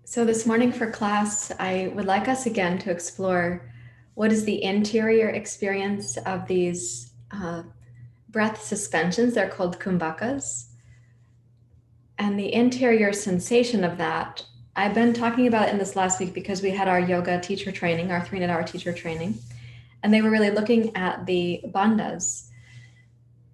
So this morning for class, I would like us again to explore what is the interior experience of these breath suspensions. They're called kumbhakas. And the interior sensation of that, I've been talking about it in this last week because we had our yoga teacher training, our 3-minute-hour teacher training, and they were really looking at the bandhas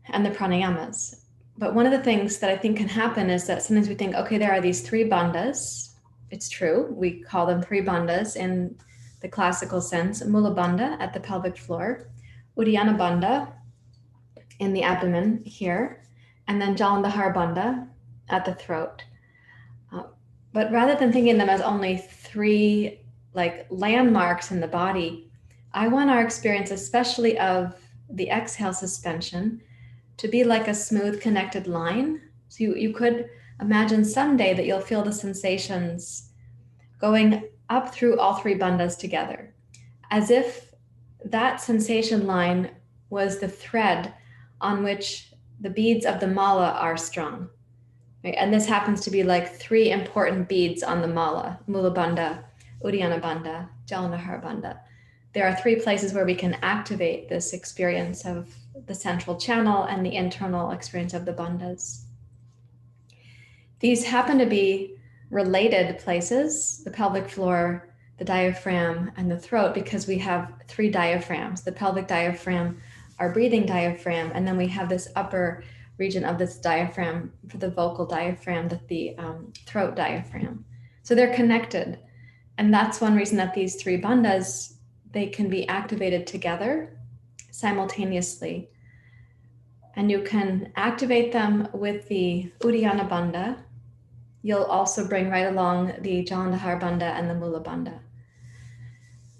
and the pranayamas. But one of the things that I think can happen is that sometimes we think, okay, there are these 3 bandhas. It's true. We call them 3 bandhas in the classical sense. Mula bandha at the pelvic floor, Uddiyana bandha in the abdomen here, and then Jalandhar bandha at the throat. But rather than thinking of them as only 3 like landmarks in the body, I want our experience, especially of the exhale suspension, to be like a smooth connected line. So you could imagine someday that you'll feel the sensations going up through all 3 bandhas together, as if that sensation line was the thread on which the beads of the mala are strung. Right? And this happens to be like 3 important beads on the mala: Mula bandha, Uddiyana bandha, Jalandhar bandha. There are 3 places where we can activate this experience of the central channel and the internal experience of the bandhas. These happen to be related places, the pelvic floor, the diaphragm, and the throat, because we have 3 diaphragms. The pelvic diaphragm, our breathing diaphragm, and then we have this upper region of this diaphragm for the vocal diaphragm, the throat diaphragm. So they're connected. And that's one reason that these 3 bandhas, they can be activated together simultaneously. And you can activate them with the Uddiyana bandha. You'll also bring right along the Jalandhar bandha and the Mula bandha.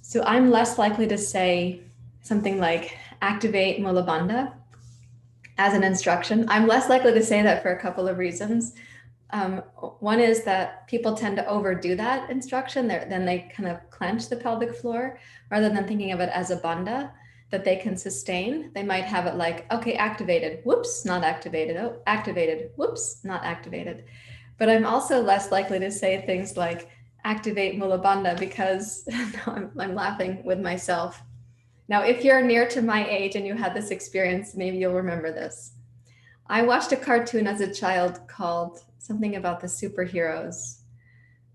So I'm less likely to say something like activate Mula bandha as an instruction. I'm less likely to say that for a couple of reasons. One is that people tend to overdo that instruction. Then they kind of clench the pelvic floor rather than thinking of it as a bandha that they can sustain. They might have it like, okay, activated, whoops, not activated, oh, activated, whoops, not activated. But I'm also less likely to say things like activate Mula bandha because I'm laughing with myself. Now, if you're near to my age and you had this experience, maybe you'll remember this. I watched a cartoon as a child called something about the superheroes.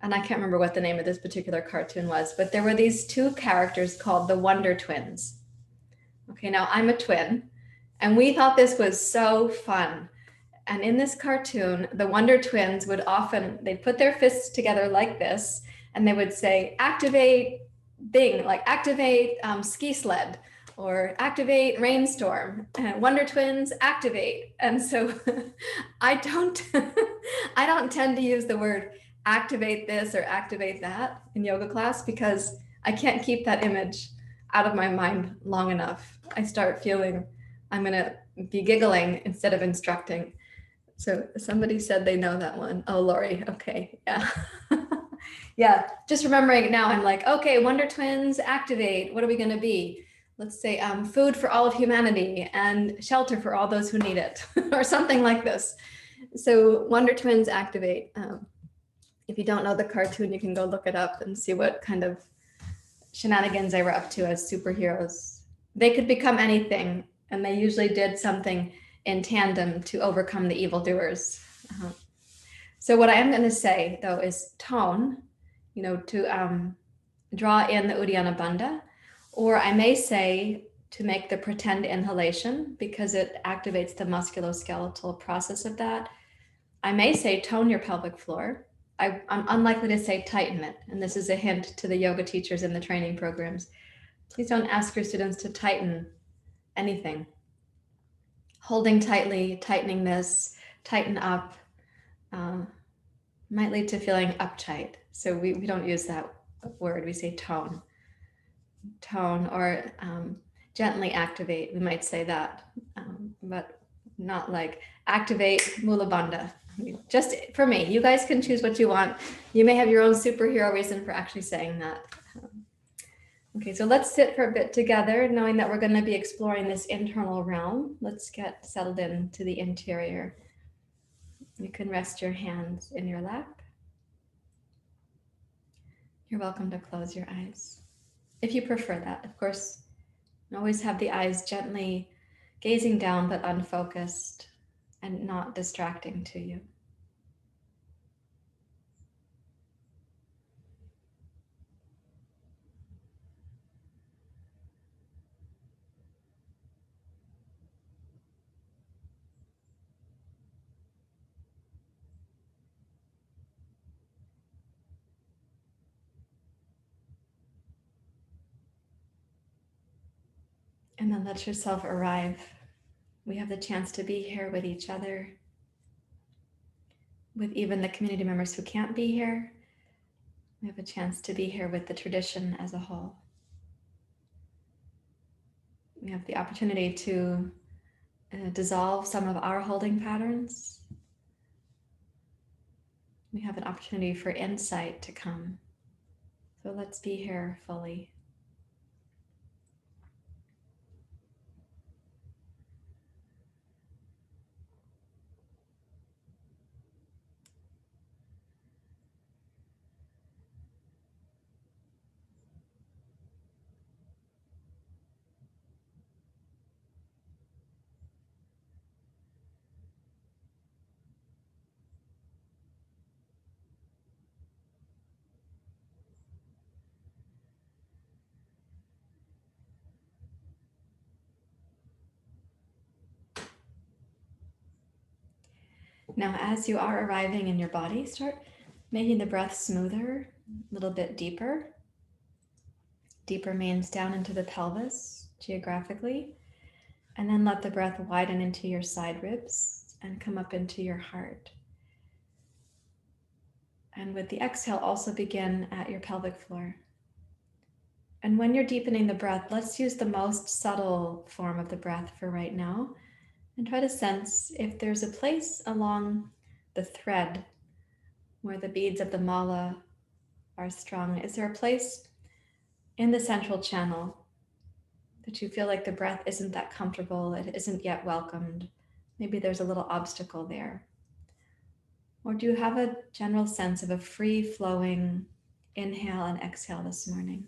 And I can't remember what the name of this particular cartoon was, but there were these 2 characters called the Wonder Twins. Okay, now I'm a twin, and we thought this was so fun. And in this cartoon, the Wonder Twins would they'd put their fists together like this, and they would say, activate thing, like activate ski sled, or activate rainstorm, and Wonder Twins activate. And so I don't tend to use the word activate this or activate that in yoga class because I can't keep that image out of my mind long enough. I start feeling I'm going to be giggling instead of instructing. So somebody said they know that one. Oh, Lori. Okay. Yeah. Yeah. Just remembering it now, I'm like, okay, Wonder Twins activate. What are we going to be? Let's say food for all of humanity and shelter for all those who need it, or something like this. So Wonder Twins activate. If you don't know the cartoon, you can go look it up and see what kind of shenanigans they were up to as superheroes. They could become anything, and they usually did something in tandem to overcome the evildoers. So what I am going to say, though, is tone, to draw in the Uddiyana bandha, or I may say to make the pretend inhalation because it activates the musculoskeletal process of that. I may say tone your pelvic floor. I'm unlikely to say tighten it, and this is a hint to the yoga teachers in the training programs. Please don't ask your students to tighten anything. Holding tightly, tightening this, tighten up, might lead to feeling uptight. So we don't use that word. We say tone, or gently activate. We might say that, but not like activate Mula bandha. Just for me, you guys can choose what you want. You may have your own superhero reason for actually saying that. Okay, so let's sit for a bit together, knowing that we're going to be exploring this internal realm. Let's get settled into the interior. You can rest your hands in your lap. You're welcome to close your eyes if you prefer that. Of course, always have the eyes gently gazing down but unfocused and not distracting to you. And then let yourself arrive. We have the chance to be here with each other, with even the community members who can't be here. We have a chance to be here with the tradition as a whole. We have the opportunity to dissolve some of our holding patterns. We have an opportunity for insight to come. So let's be here fully. Now, as you are arriving in your body, start making the breath smoother, a little bit deeper. Deeper means down into the pelvis geographically, and then let the breath widen into your side ribs and come up into your heart. And with the exhale, also begin at your pelvic floor. And when you're deepening the breath, let's use the most subtle form of the breath for right now and try to sense if there's a place along the thread where the beads of the mala are strung. Is there a place in the central channel that you feel like the breath isn't that comfortable, it isn't yet welcomed? Maybe there's a little obstacle there. Or do you have a general sense of a free-flowing inhale and exhale this morning?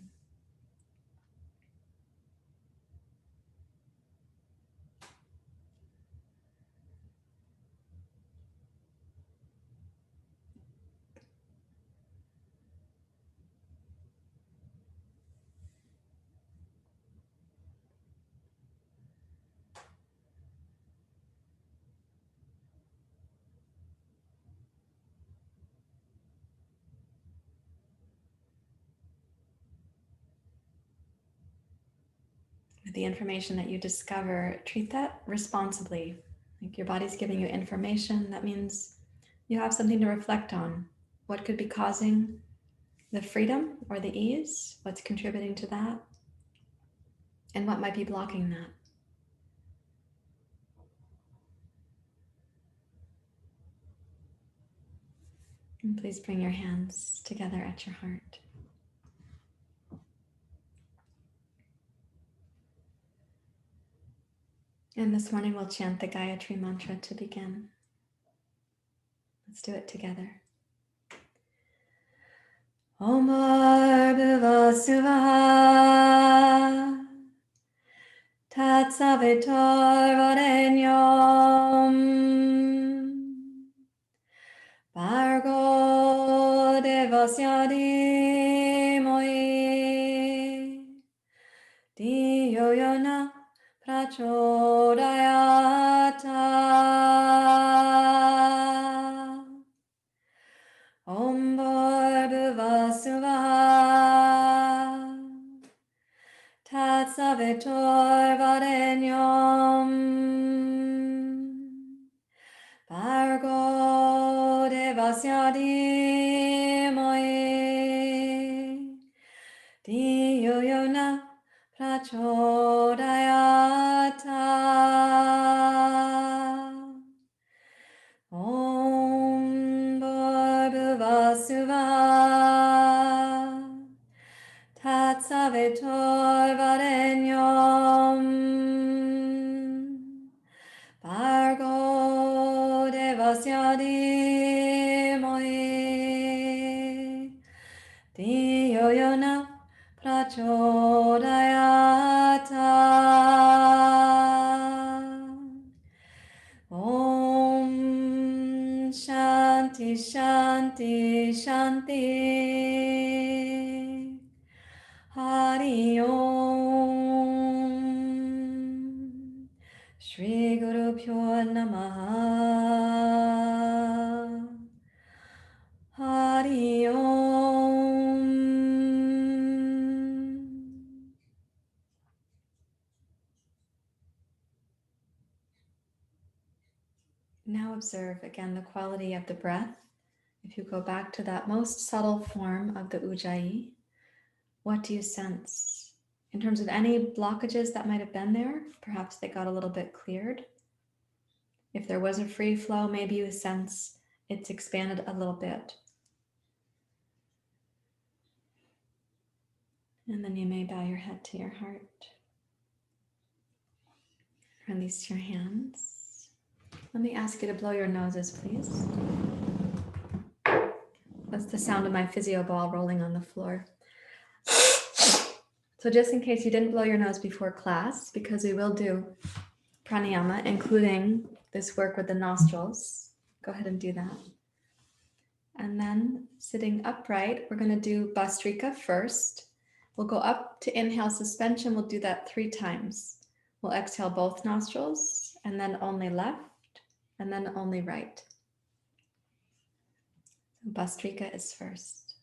With the information that you discover, treat that responsibly. Like your body's giving you information, that means you have something to reflect on. What could be causing the freedom or the ease? What's contributing to that? And what might be blocking that? And please bring your hands together at your heart. And this morning we'll chant the Gayatri mantra to begin. Let's do it together. Om Bhuva Suvah Tat Savitar Varenyam Bhargo Devasya Dhimoi Dhiyo Yona Prachodayata Om Bhuva Suvah Tat Savitar Varenyam Bhargo Devasya Dhimoi Dhiyo Yona Prachodayata Om Bhuva Suvah Tat Savitar Varenyam Bhargo Devasya Dhimoi Dhiyo yoyona prachodayata. Om Shanti Shanti Shanti. Hari Om. Shri Guru Pyo Namaha. Hari Om. Now observe again the quality of the breath. If you go back to that most subtle form of the Ujjayi, what do you sense? In terms of any blockages that might have been there, perhaps they got a little bit cleared. If there was a free flow, maybe you sense it's expanded a little bit. And then you may bow your head to your heart. Release your hands. Let me ask you to blow your noses, please. That's the sound of my physio ball rolling on the floor. So just in case you didn't blow your nose before class, because we will do pranayama, including this work with the nostrils, go ahead and do that. And then sitting upright, we're going to do Bhastrika first. We'll go up to inhale suspension. We'll do that 3 times. We'll exhale both nostrils, and then only left, and then only right. So Bhastrika is first.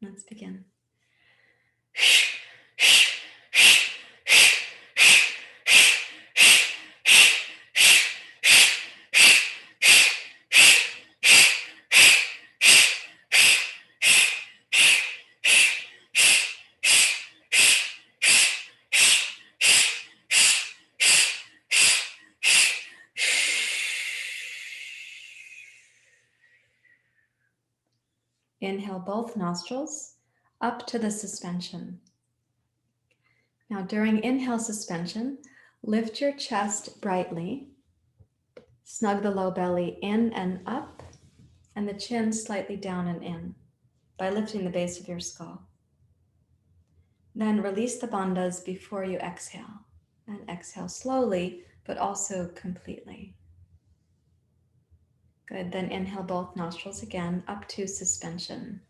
Let's begin. Inhale both nostrils up to the suspension. Now during inhale suspension, lift your chest brightly, snug the low belly in and up, and the chin slightly down and in by lifting the base of your skull. Then release the bandhas before you exhale, and exhale slowly, but also completely. Good, then inhale both nostrils again up to suspension.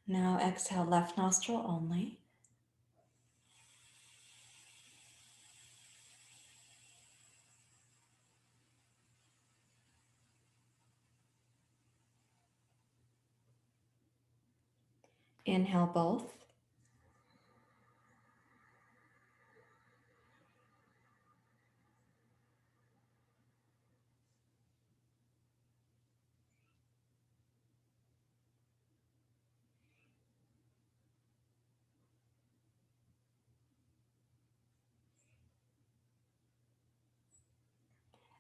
Now exhale left nostril only. Inhale both.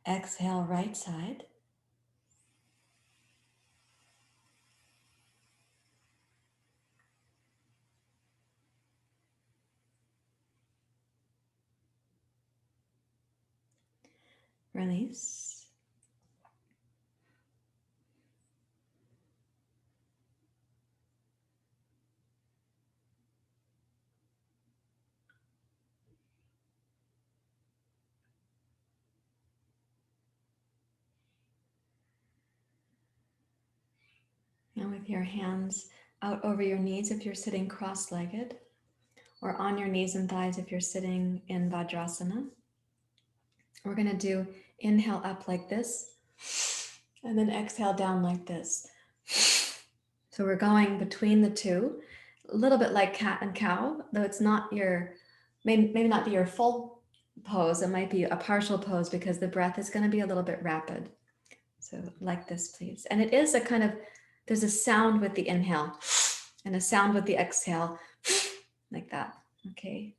Exhale right side. Release. And with your hands out over your knees if you're sitting cross-legged, or on your knees and thighs if you're sitting in Vajrasana. We're going to do inhale up like this, and then exhale down like this. So we're going between the two, a little bit like cat and cow, though it's not your, maybe not be your full pose. It might be a partial pose because the breath is going to be a little bit rapid. So like this, please. And it is a kind of, there's a sound with the inhale and a sound with the exhale, like that. Okay.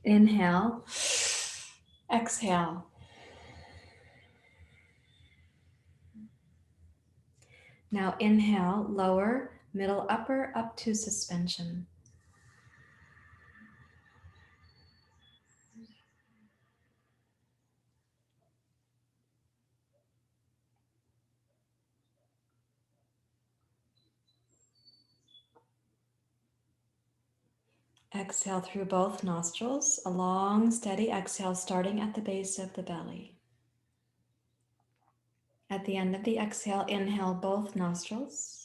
Inhale, exhale. Now inhale, lower, middle, upper, up to suspension. Exhale through both nostrils, a long, steady exhale starting at the base of the belly. At the end of the exhale, inhale both nostrils.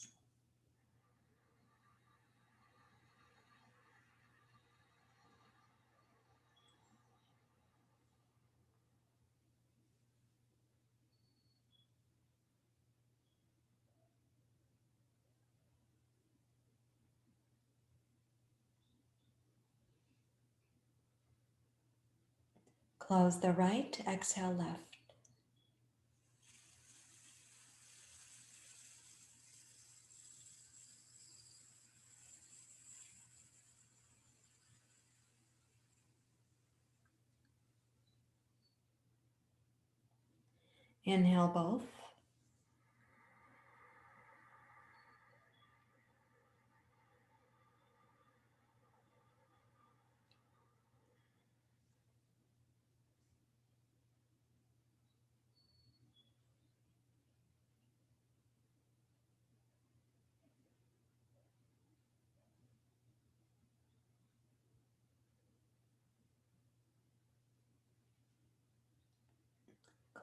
Close the right, exhale left. Inhale both.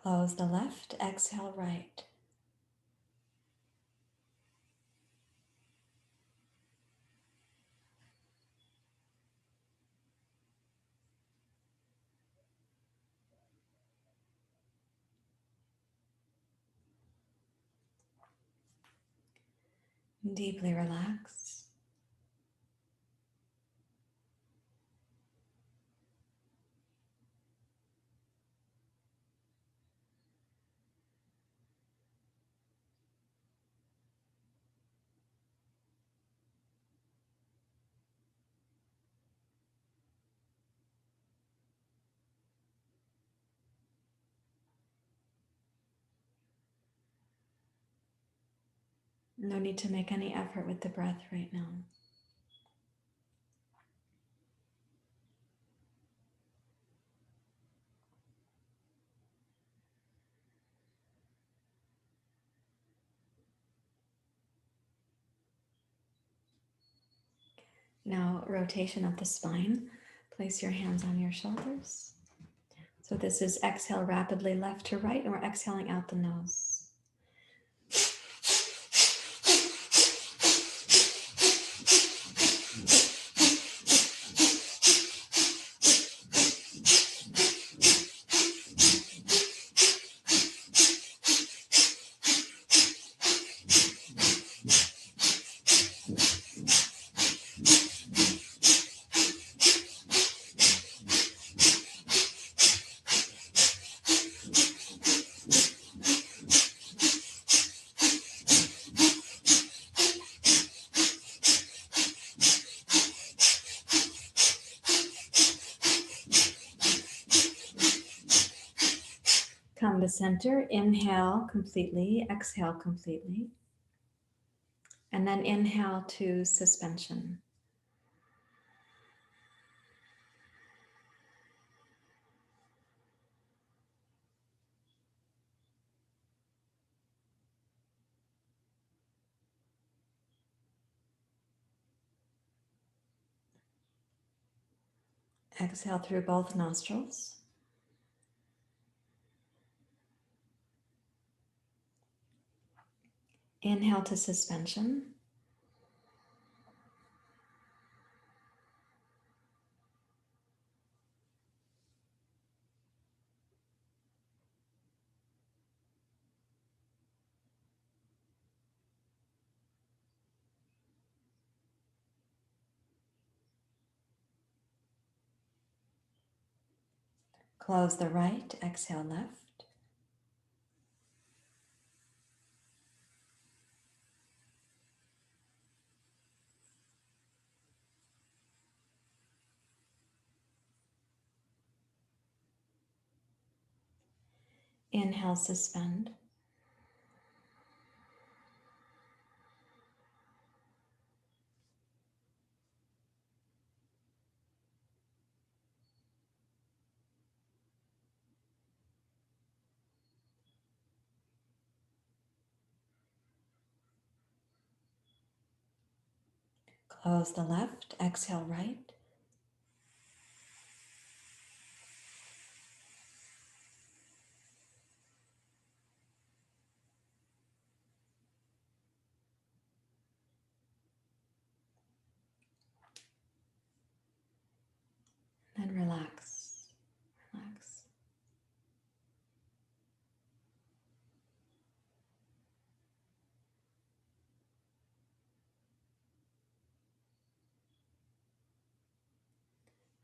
Close the left, exhale right. Deeply relax. No need to make any effort with the breath right now. Now, rotation of the spine. Place your hands on your shoulders. So this is exhale rapidly left to right, and we're exhaling out the nose. Come to center, inhale completely, exhale completely. And then inhale to suspension. Exhale through both nostrils. Inhale to suspension. Close the right, exhale left. Inhale, suspend. Close the left, exhale right. Then relax, relax.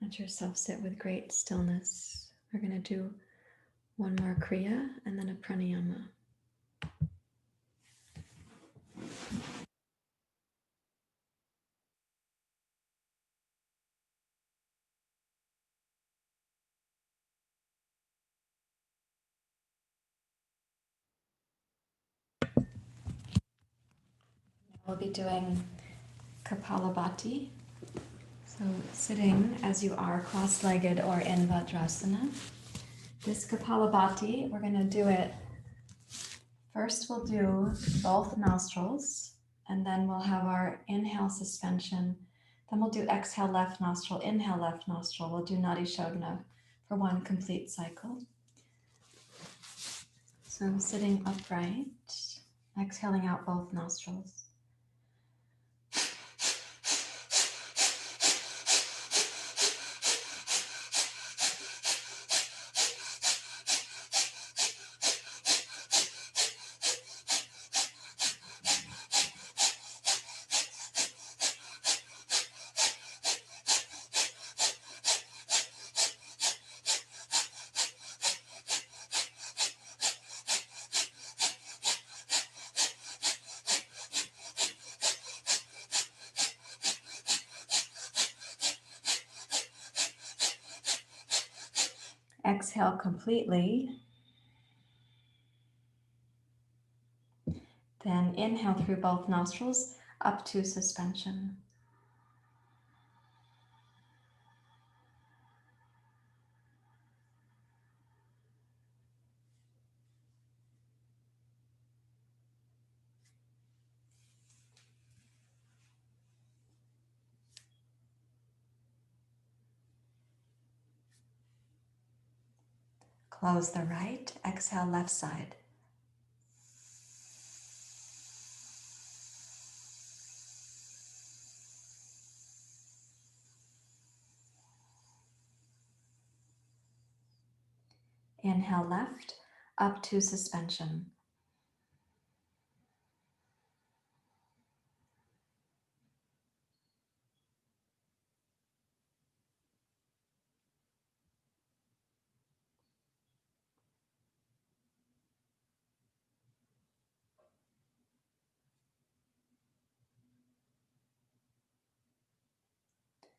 Let yourself sit with great stillness. We're going to do one more kriya and then a pranayama. We'll be doing Kapalabhati. So sitting as you are, cross-legged or in Vajrasana. This Kapalabhati, we're going to do it. First we'll do both nostrils, and then we'll have our inhale suspension. Then we'll do exhale left nostril, inhale left nostril. We'll do Nadi Shodhana for one complete cycle. So sitting upright, exhaling out both nostrils. Exhale completely. Then inhale through both nostrils up to suspension. Close the right, exhale left side. Inhale left, up to suspension.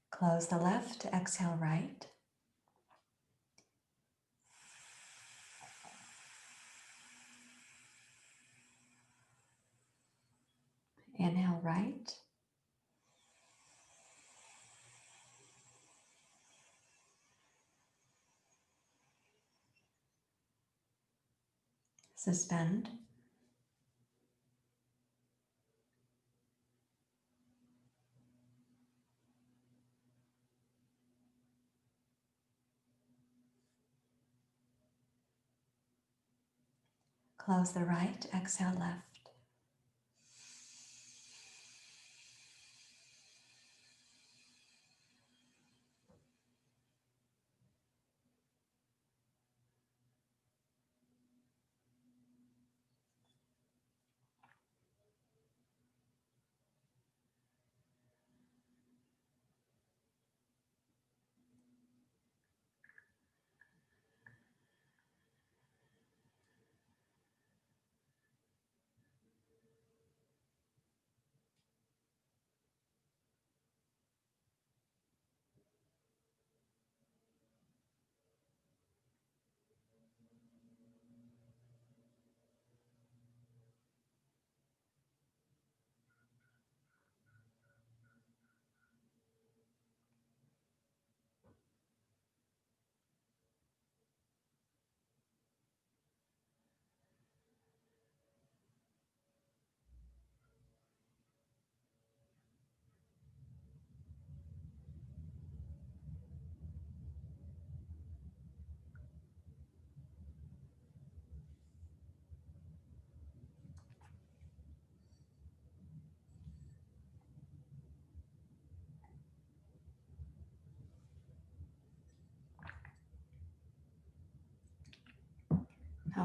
Close the left, exhale right. Inhale right. Suspend. Close the right, exhale left.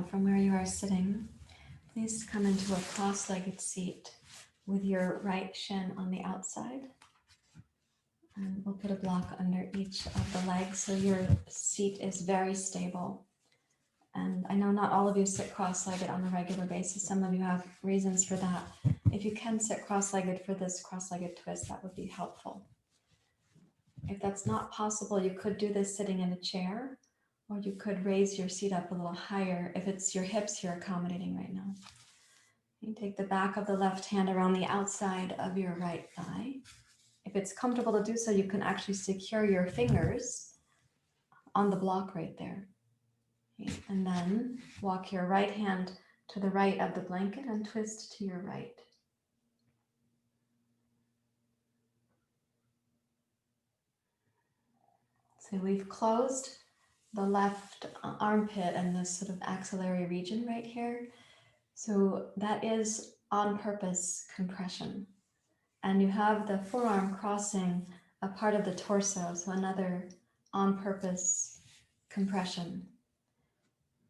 now from where you are sitting, please come into a cross-legged seat with your right shin on the outside. And we'll put a block under each of the legs so your seat is very stable. And I know not all of you sit cross-legged on a regular basis. Some of you have reasons for that. If you can sit cross-legged for this cross-legged twist, that would be helpful. If that's not possible, you could do this sitting in a chair, or you could raise your seat up a little higher if it's your hips you're accommodating right now. You take the back of the left hand around the outside of your right thigh. If it's comfortable to do so, you can actually secure your fingers on the block right there. Okay. And then walk your right hand to the right of the blanket and twist to your right. So we've closed the left armpit and this sort of axillary region right here. So that is on purpose compression. And you have the forearm crossing a part of the torso, so another on purpose compression.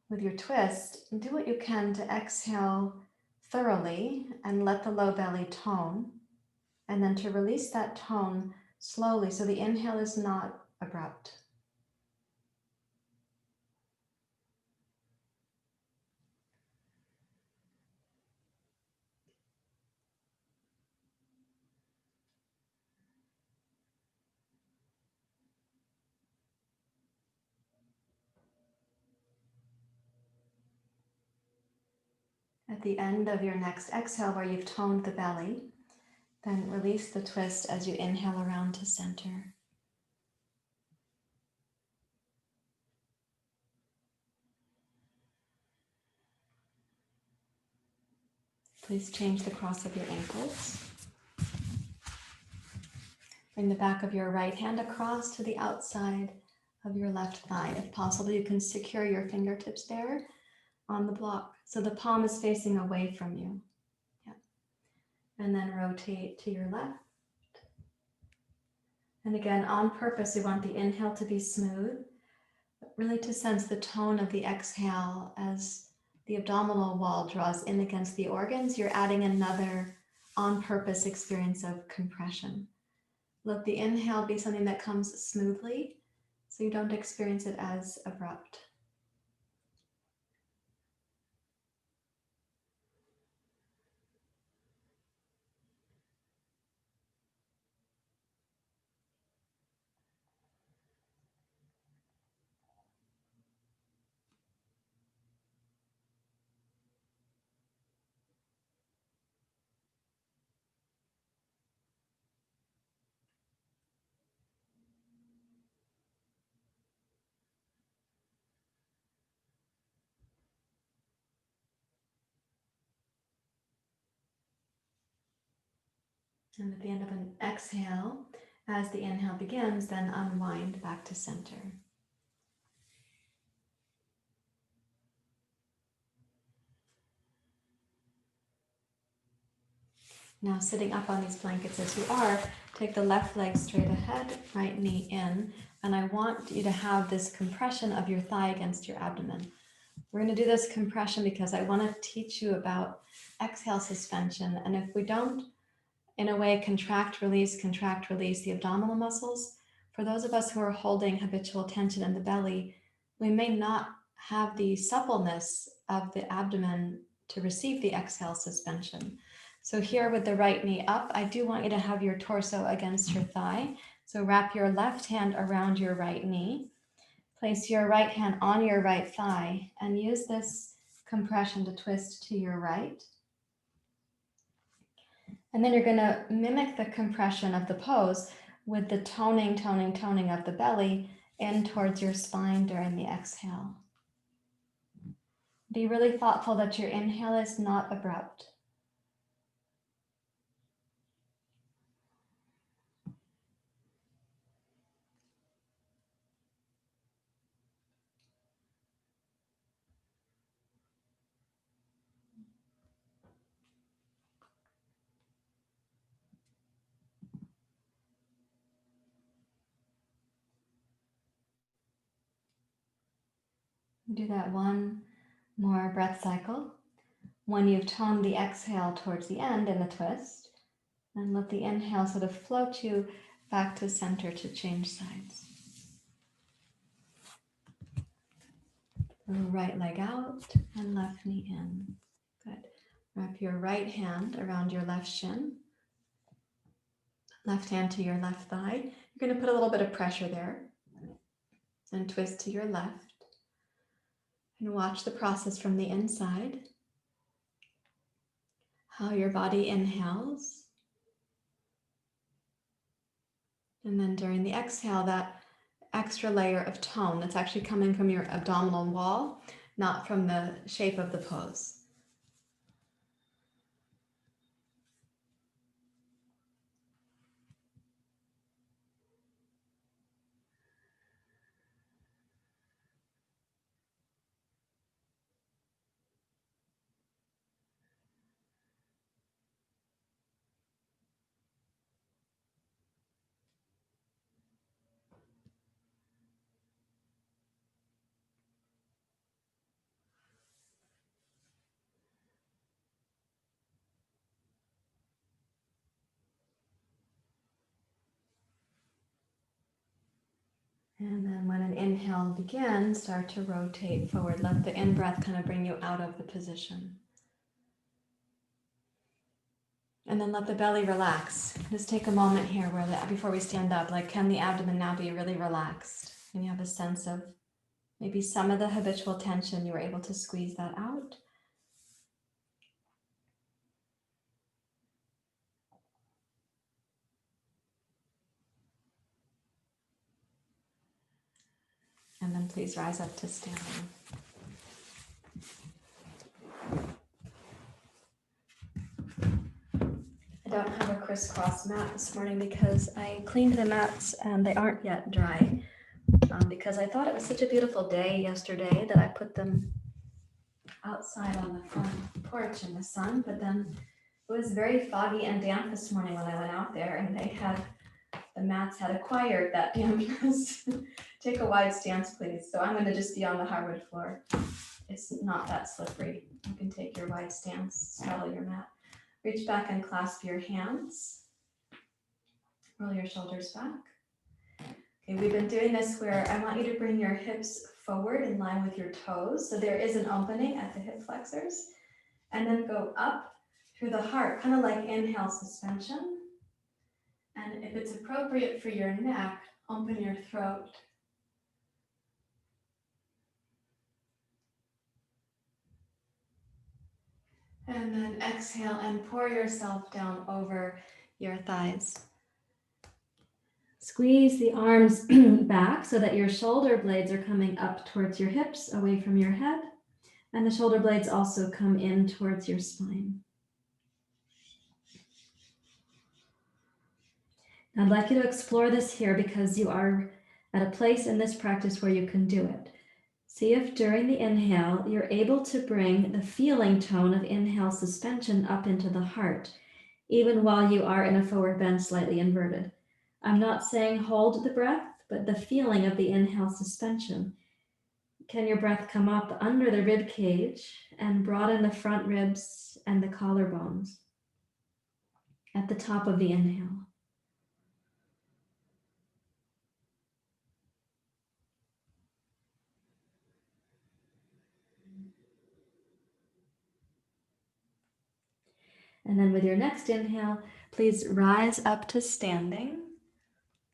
With your twist, do what you can to exhale thoroughly and let the low belly tone, and then to release that tone slowly so the inhale is not abrupt. At the end of your next exhale, where you've toned the belly, then release the twist as you inhale around to center. Please change the cross of your ankles. Bring the back of your right hand across to the outside of your left thigh. If possible, you can secure your fingertips there on the block so the palm is facing away from you. Yeah. And then rotate to your left. And again, on purpose, we want the inhale to be smooth, but really to sense the tone of the exhale as the abdominal wall draws in against the organs. You're adding another on purpose experience of compression. Let the inhale be something that comes smoothly so you don't experience it as abrupt. And at the end of an exhale, as the inhale begins, then unwind back to center. Now sitting up on these blankets as you are, take the left leg straight ahead, right knee in, and I want you to have this compression of your thigh against your abdomen. We're going to do this compression because I want to teach you about exhale suspension. And if we don't, in a way, contract, release the abdominal muscles, for those of us who are holding habitual tension in the belly, we may not have the suppleness of the abdomen to receive the exhale suspension. So here with the right knee up, I do want you to have your torso against your thigh. So wrap your left hand around your right knee. Place your right hand on your right thigh and use this compression to twist to your right. And then you're going to mimic the compression of the pose with the toning of the belly in towards your spine during the exhale. Be really thoughtful that your inhale is not abrupt. Do that one More breath cycle. When you've toned the exhale towards the end in the twist, and let the inhale sort of float you back to center to change sides. Right leg out and left knee in. Good. Wrap your right hand around your left shin. Left hand to your left thigh. You're going to put a little bit of pressure there. And twist to your left. And watch the process from the inside. How your body inhales. And then during the exhale, that extra layer of tone that's actually coming from your abdominal wall, not from the shape of the pose. And then when an inhale begins, start to rotate forward. Let the in-breath kind of bring you out of the position. And then let the belly relax. Just take a moment here before we stand up, like can the abdomen now be really relaxed? And you have a sense of maybe some of the habitual tension, you were able to squeeze that out. And then please rise up to standing. I don't have a crisscross mat this morning because I cleaned the mats and they aren't yet dry. Because I thought it was such a beautiful day yesterday that I put them outside on the front porch in the sun, but then it was very foggy and damp this morning when I went out there, and the mats had acquired that dampness. Take a wide stance, please. So I'm going to just be on the hardwood floor. It's not that slippery. You can take your wide stance, straddle your mat. Reach back and clasp your hands. Roll your shoulders back. Okay, we've been doing this where I want you to bring your hips forward in line with your toes. So there is an opening at the hip flexors. And then go up through the heart, kind of like inhale suspension. And if it's appropriate for your neck, open your throat. And then exhale and pour yourself down over your thighs. Squeeze the arms back so that your shoulder blades are coming up towards your hips, away from your head. And the shoulder blades also come in towards your spine. I'd like you to explore this here because you are at a place in this practice where you can do it. See if during the inhale, you're able to bring the feeling tone of inhale suspension up into the heart, even while you are in a forward bend, slightly inverted. I'm not saying hold the breath, but the feeling of the inhale suspension. Can your breath come up under the rib cage and broaden the front ribs and the collarbones at the top of the inhale? And then with your next inhale, please rise up to standing.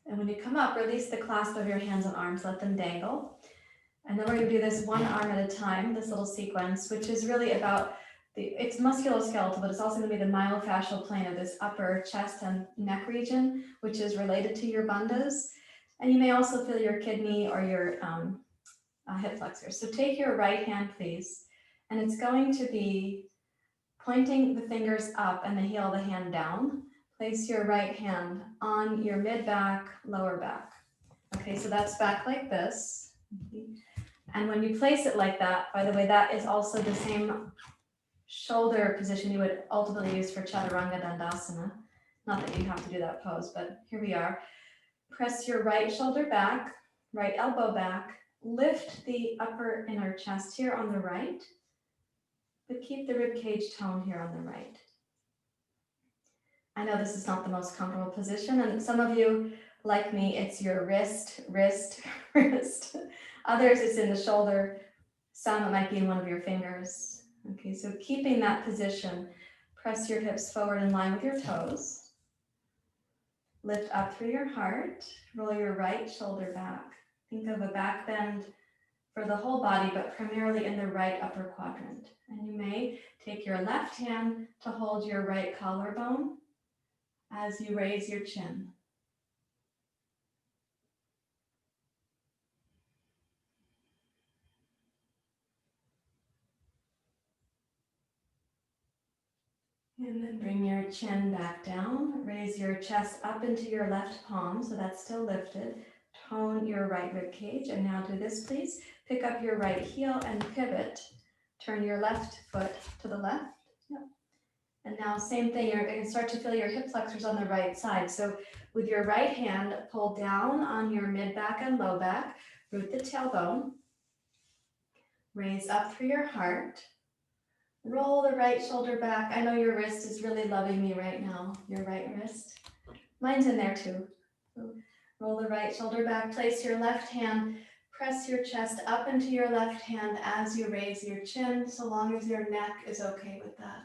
And when you come up, release the clasp of your hands and arms, let them dangle. And then we're going to do this one arm at a time, this little sequence, which is really about it's musculoskeletal, but it's also going to be the myofascial plane of this upper chest and neck region, which is related to your bandhas. And you may also feel your kidney or your hip flexors. So take your right hand, please, and it's going to be pointing the fingers up and the heel of the hand down. Place your right hand on your mid-back, lower back. Okay, so that's back like this. And when you place it like that, by the way, that is also the same shoulder position you would ultimately use for chaturanga dandasana. Not that you have to do that pose, but here we are. Press your right shoulder back, right elbow back, lift the upper inner chest here on the right, but keep the rib cage tone here on the right. I know this is not the most comfortable position, and some of you, like me, it's your wrist, wrist, wrist. Others, it's in the shoulder. Some, it might be in one of your fingers. Okay, so keeping that position, press your hips forward in line with your toes. Lift up through your heart, roll your right shoulder back. Think of a back bend for the whole body, but primarily in the right upper quadrant. And you may take your left hand to hold your right collarbone as you raise your chin. And then bring your chin back down. Raise your chest up into your left palm, so that's still lifted. Tone your right rib cage. And now do this, please. Pick up your right heel and pivot. Turn your left foot to the left. Yep. And now same thing, you're going to start to feel your hip flexors on the right side. So with your right hand, pull down on your mid back and low back. Root the tailbone. Raise up through your heart. Roll the right shoulder back. I know your wrist is really loving me right now, your right wrist. Mine's in there too. So roll the right shoulder back, place your left hand, press your chest up into your left hand as you raise your chin, so long as your neck is okay with that.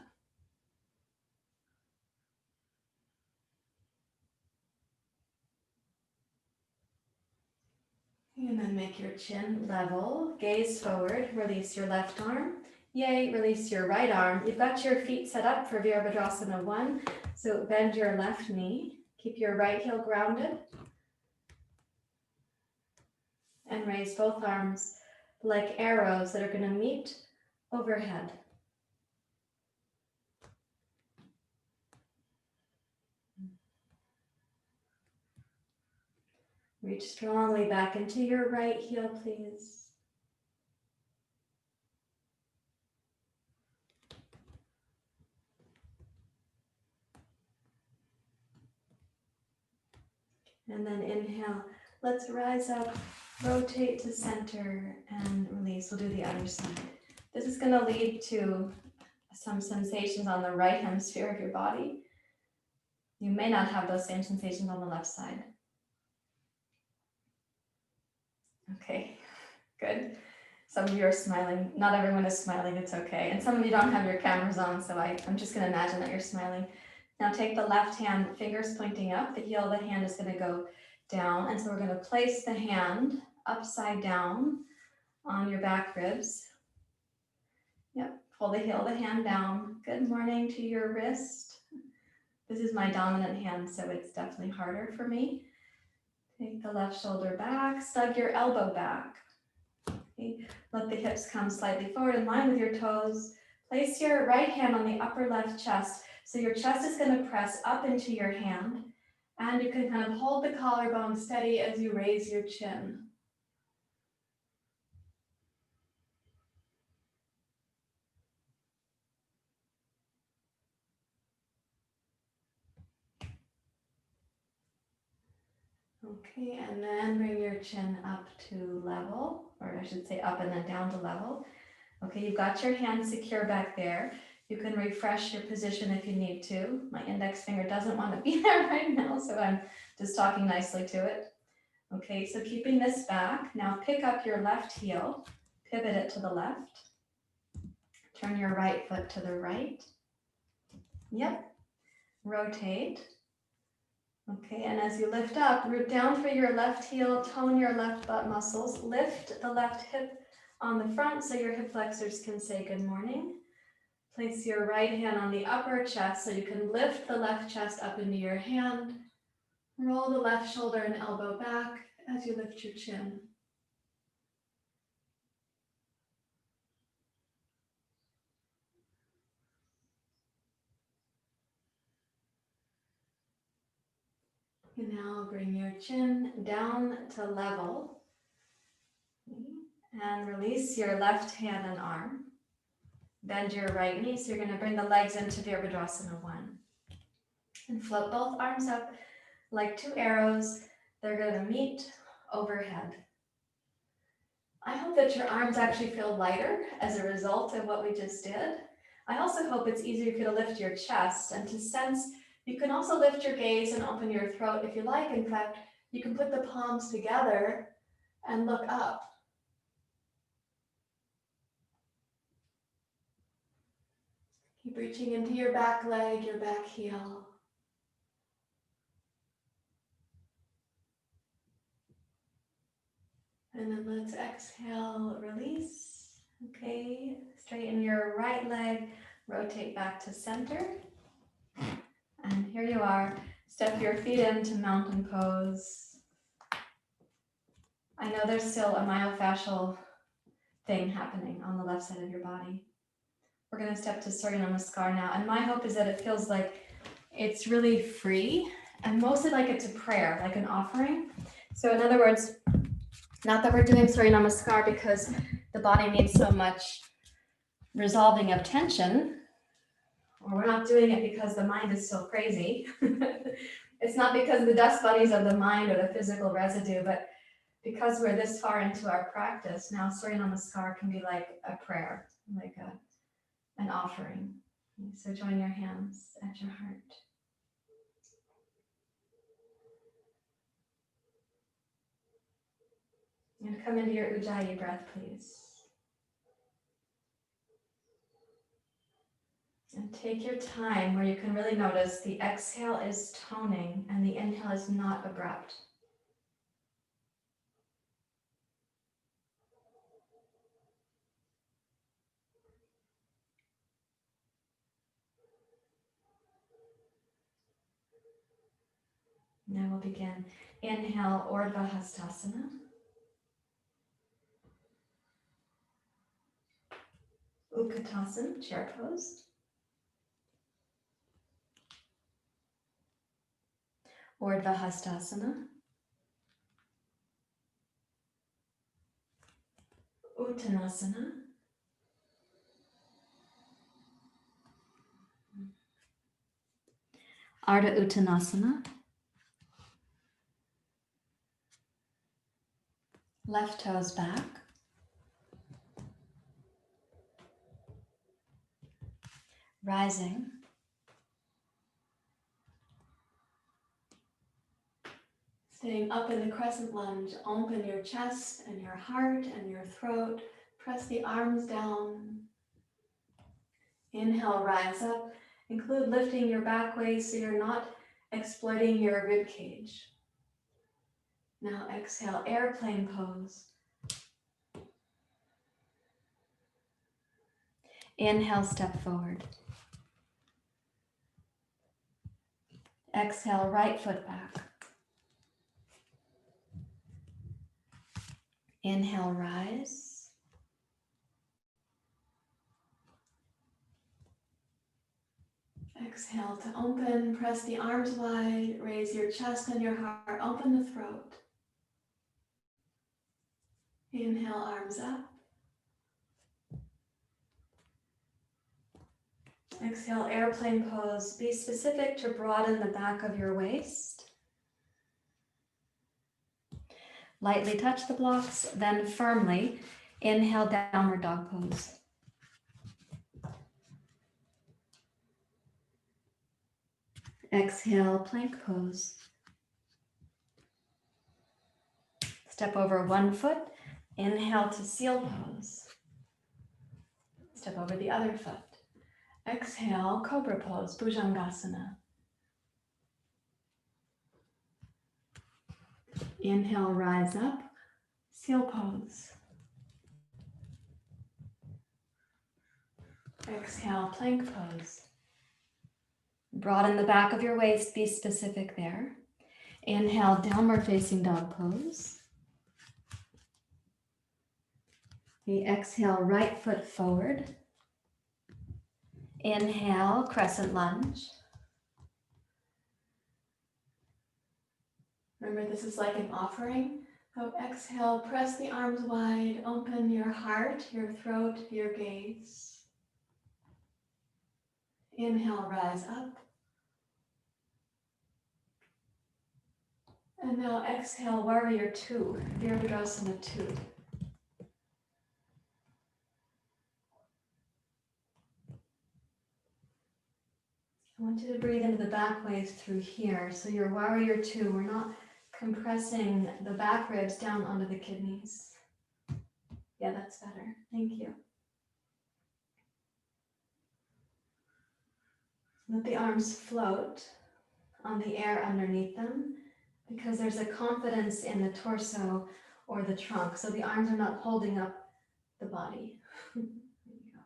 And then make your chin level, gaze forward, release your left arm. Yay, release your right arm. You've got your feet set up for Virabhadrasana 1, so bend your left knee. Keep your right heel grounded. And raise both arms like arrows that are going to meet overhead. Reach strongly back into your right heel, please. And then inhale, let's rise up, rotate to center, and release. We'll do the other side. This is going to lead to some sensations on the right hemisphere of your body. You may not have those same sensations on the left side. Okay, good. Some of you are smiling. Not everyone is smiling, it's okay. And some of you don't have your cameras on, so I'm just going to imagine that you're smiling. Now take the left hand, fingers pointing up. The heel of the hand is going to go down. And so we're going to place the hand upside down on your back ribs. Yep, pull the heel of the hand down. Good morning to your wrist. This is my dominant hand, so it's definitely harder for me. Take the left shoulder back, snug your elbow back. Okay. Let the hips come slightly forward in line with your toes. Place your right hand on the upper left chest. So your chest is going to press up into your hand, and you can kind of hold the collarbone steady as you raise your chin. Okay, and then bring your chin up to level, or I should say up and then down to level. Okay, you've got your hand secure back there. You can refresh your position if you need to. My index finger doesn't want to be there right now, so I'm just talking nicely to it. Okay, so keeping this back, now pick up your left heel, pivot it to the left. Turn your right foot to the right. Yep, rotate. Okay, and as you lift up, root down through your left heel, tone your left butt muscles, lift the left hip on the front so your hip flexors can say good morning. Place your right hand on the upper chest so you can lift the left chest up into your hand. Roll the left shoulder and elbow back as you lift your chin. And now bring your chin down to level. And release your left hand and arm. Bend your right knee, so you're going to bring the legs into Virabhadrasana 1. And float both arms up like two arrows. They're going to meet overhead. I hope that your arms actually feel lighter as a result of what we just did. I also hope it's easier for you to lift your chest and to sense. You can also lift your gaze and open your throat if you like. In fact, you can put the palms together and look up. Keep reaching into your back leg, your back heel. And then let's exhale, release. Okay, straighten your right leg, rotate back to center. And here you are. Step your feet into mountain pose. I know there's still a myofascial thing happening on the left side of your body. We're going to step to surya namaskar now. And my hope is that it feels like it's really free and mostly like it's a prayer, like an offering. So in other words, not that we're doing surya namaskar because the body needs so much resolving of tension, or we're not doing it because the mind is so crazy. It's not because of the dust bunnies of the mind or the physical residue, but because we're this far into our practice, now surya namaskar can be like a prayer, like an offering. So join your hands at your heart. And come into your Ujjayi breath, please. And take your time where you can really notice the exhale is toning and the inhale is not abrupt. Now we'll begin. Inhale, Urdhva Hastasana. Utkatasana, chair pose. Urdhva Hastasana. Uttanasana. Ardha Uttanasana. Left toes back. Rising. Staying up in the crescent lunge, open your chest and your heart and your throat. Press the arms down. Inhale, rise up. Include lifting your back waist so you're not exploiting your rib cage. Now exhale, airplane pose. Inhale, step forward. Exhale, right foot back. Inhale, rise. Exhale to open, press the arms wide, raise your chest and your heart, open the throat. Inhale, arms up. Exhale, airplane pose. Be specific to broaden the back of your waist. Lightly touch the blocks, then firmly inhale, downward dog pose. Exhale, plank pose. Step over one foot, inhale to seal pose. Step over the other foot. Exhale, cobra pose, bhujangasana. Inhale, rise up, seal pose. Exhale, plank pose. Broaden the back of your waist, be specific there. Inhale, downward facing dog pose. The exhale, right foot forward. Inhale, crescent lunge. Remember, this is like an offering. So exhale, press the arms wide, open your heart, your throat, your gaze. Inhale, rise up. And now exhale, warrior two, Virabhadrasana 2. I want you to breathe into the back waist through here. So your warrior two, we're not compressing the back ribs down onto the kidneys. Yeah, that's better. Thank you. Let the arms float on the air underneath them because there's a confidence in the torso or the trunk. So the arms are not holding up the body. There you go.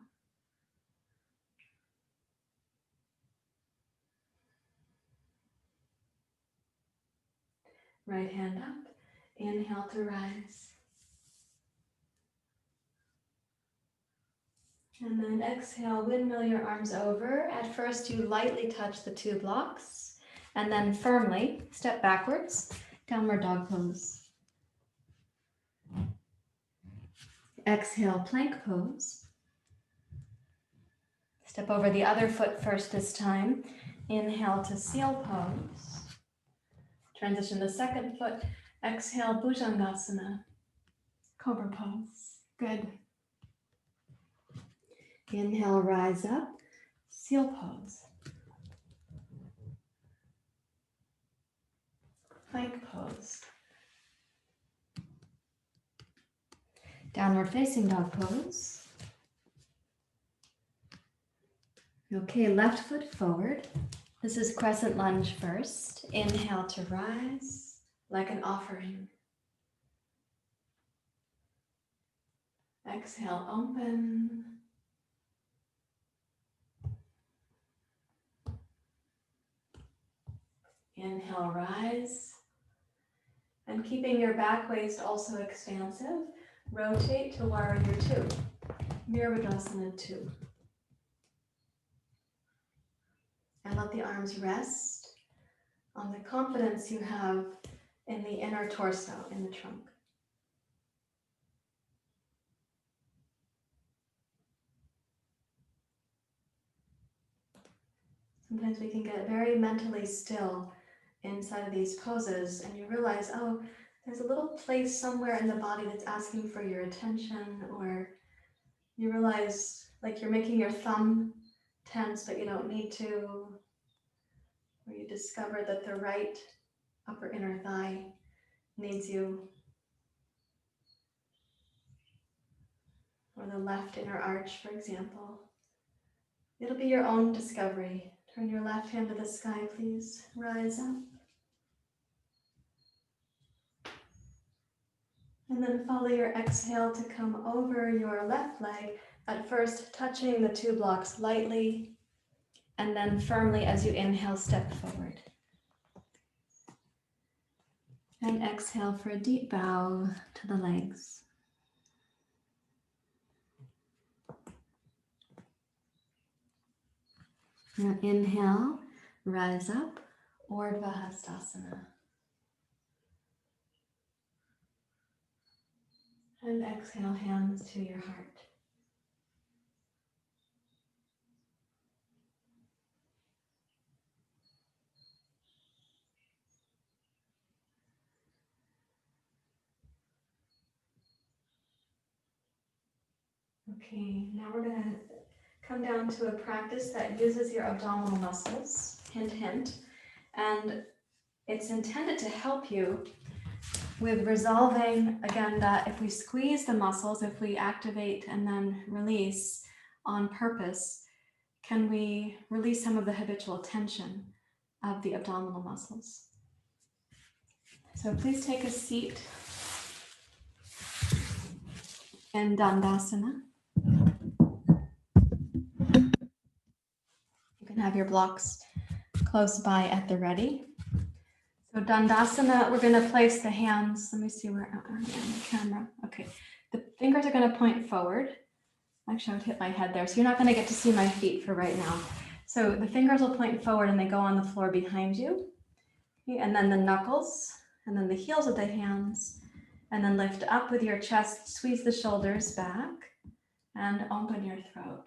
Right hand up. Inhale to rise. And then exhale, windmill your arms over. At first, you lightly touch the two blocks, and then firmly step backwards, downward dog pose. Exhale, plank pose. Step over the other foot first this time. Inhale to seal pose. Transition the second foot. Exhale, bhujangasana, cobra pose. Good. Inhale, rise up, seal pose. Plank pose. Downward facing dog pose. Okay, left foot forward. This is crescent lunge first. Inhale to rise like an offering. Exhale, open. Inhale, rise. And keeping your back waist also expansive, rotate to warrior two, Virabhadrasana 2. And let the arms rest on the confidence you have in the inner torso, in the trunk. Sometimes we can get very mentally still inside of these poses and you realize, oh, there's a little place somewhere in the body that's asking for your attention, or you realize like you're making your thumb tense, but you don't need to, or you discover that the right upper inner thigh needs you, or the left inner arch, for example. It'll be your own discovery. Turn your left hand to the sky, please. Rise up. And then follow your exhale to come over your left leg, at first touching the two blocks lightly, and then firmly as you inhale, step forward. And exhale for a deep bow to the legs. Now inhale, rise up, Urdhva Hastasana. And exhale, hands to your heart. Okay, now we're going to come down to a practice that uses your abdominal muscles, hint, hint, and it's intended to help you with resolving, again, that if we squeeze the muscles, if we activate and then release on purpose, can we release some of the habitual tension of the abdominal muscles? So please take a seat in dandasana. You can have your blocks close by at the ready. So dandasana, we're going to place the hands. Let me see where I am on the camera. Okay, the fingers are going to point forward. Actually, I would hit my head there. So you're not going to get to see my feet for right now. So the fingers will point forward and they go on the floor behind you. Okay, and then the knuckles, and then the heels of the hands, and then lift up with your chest, squeeze the shoulders back, and open your throat.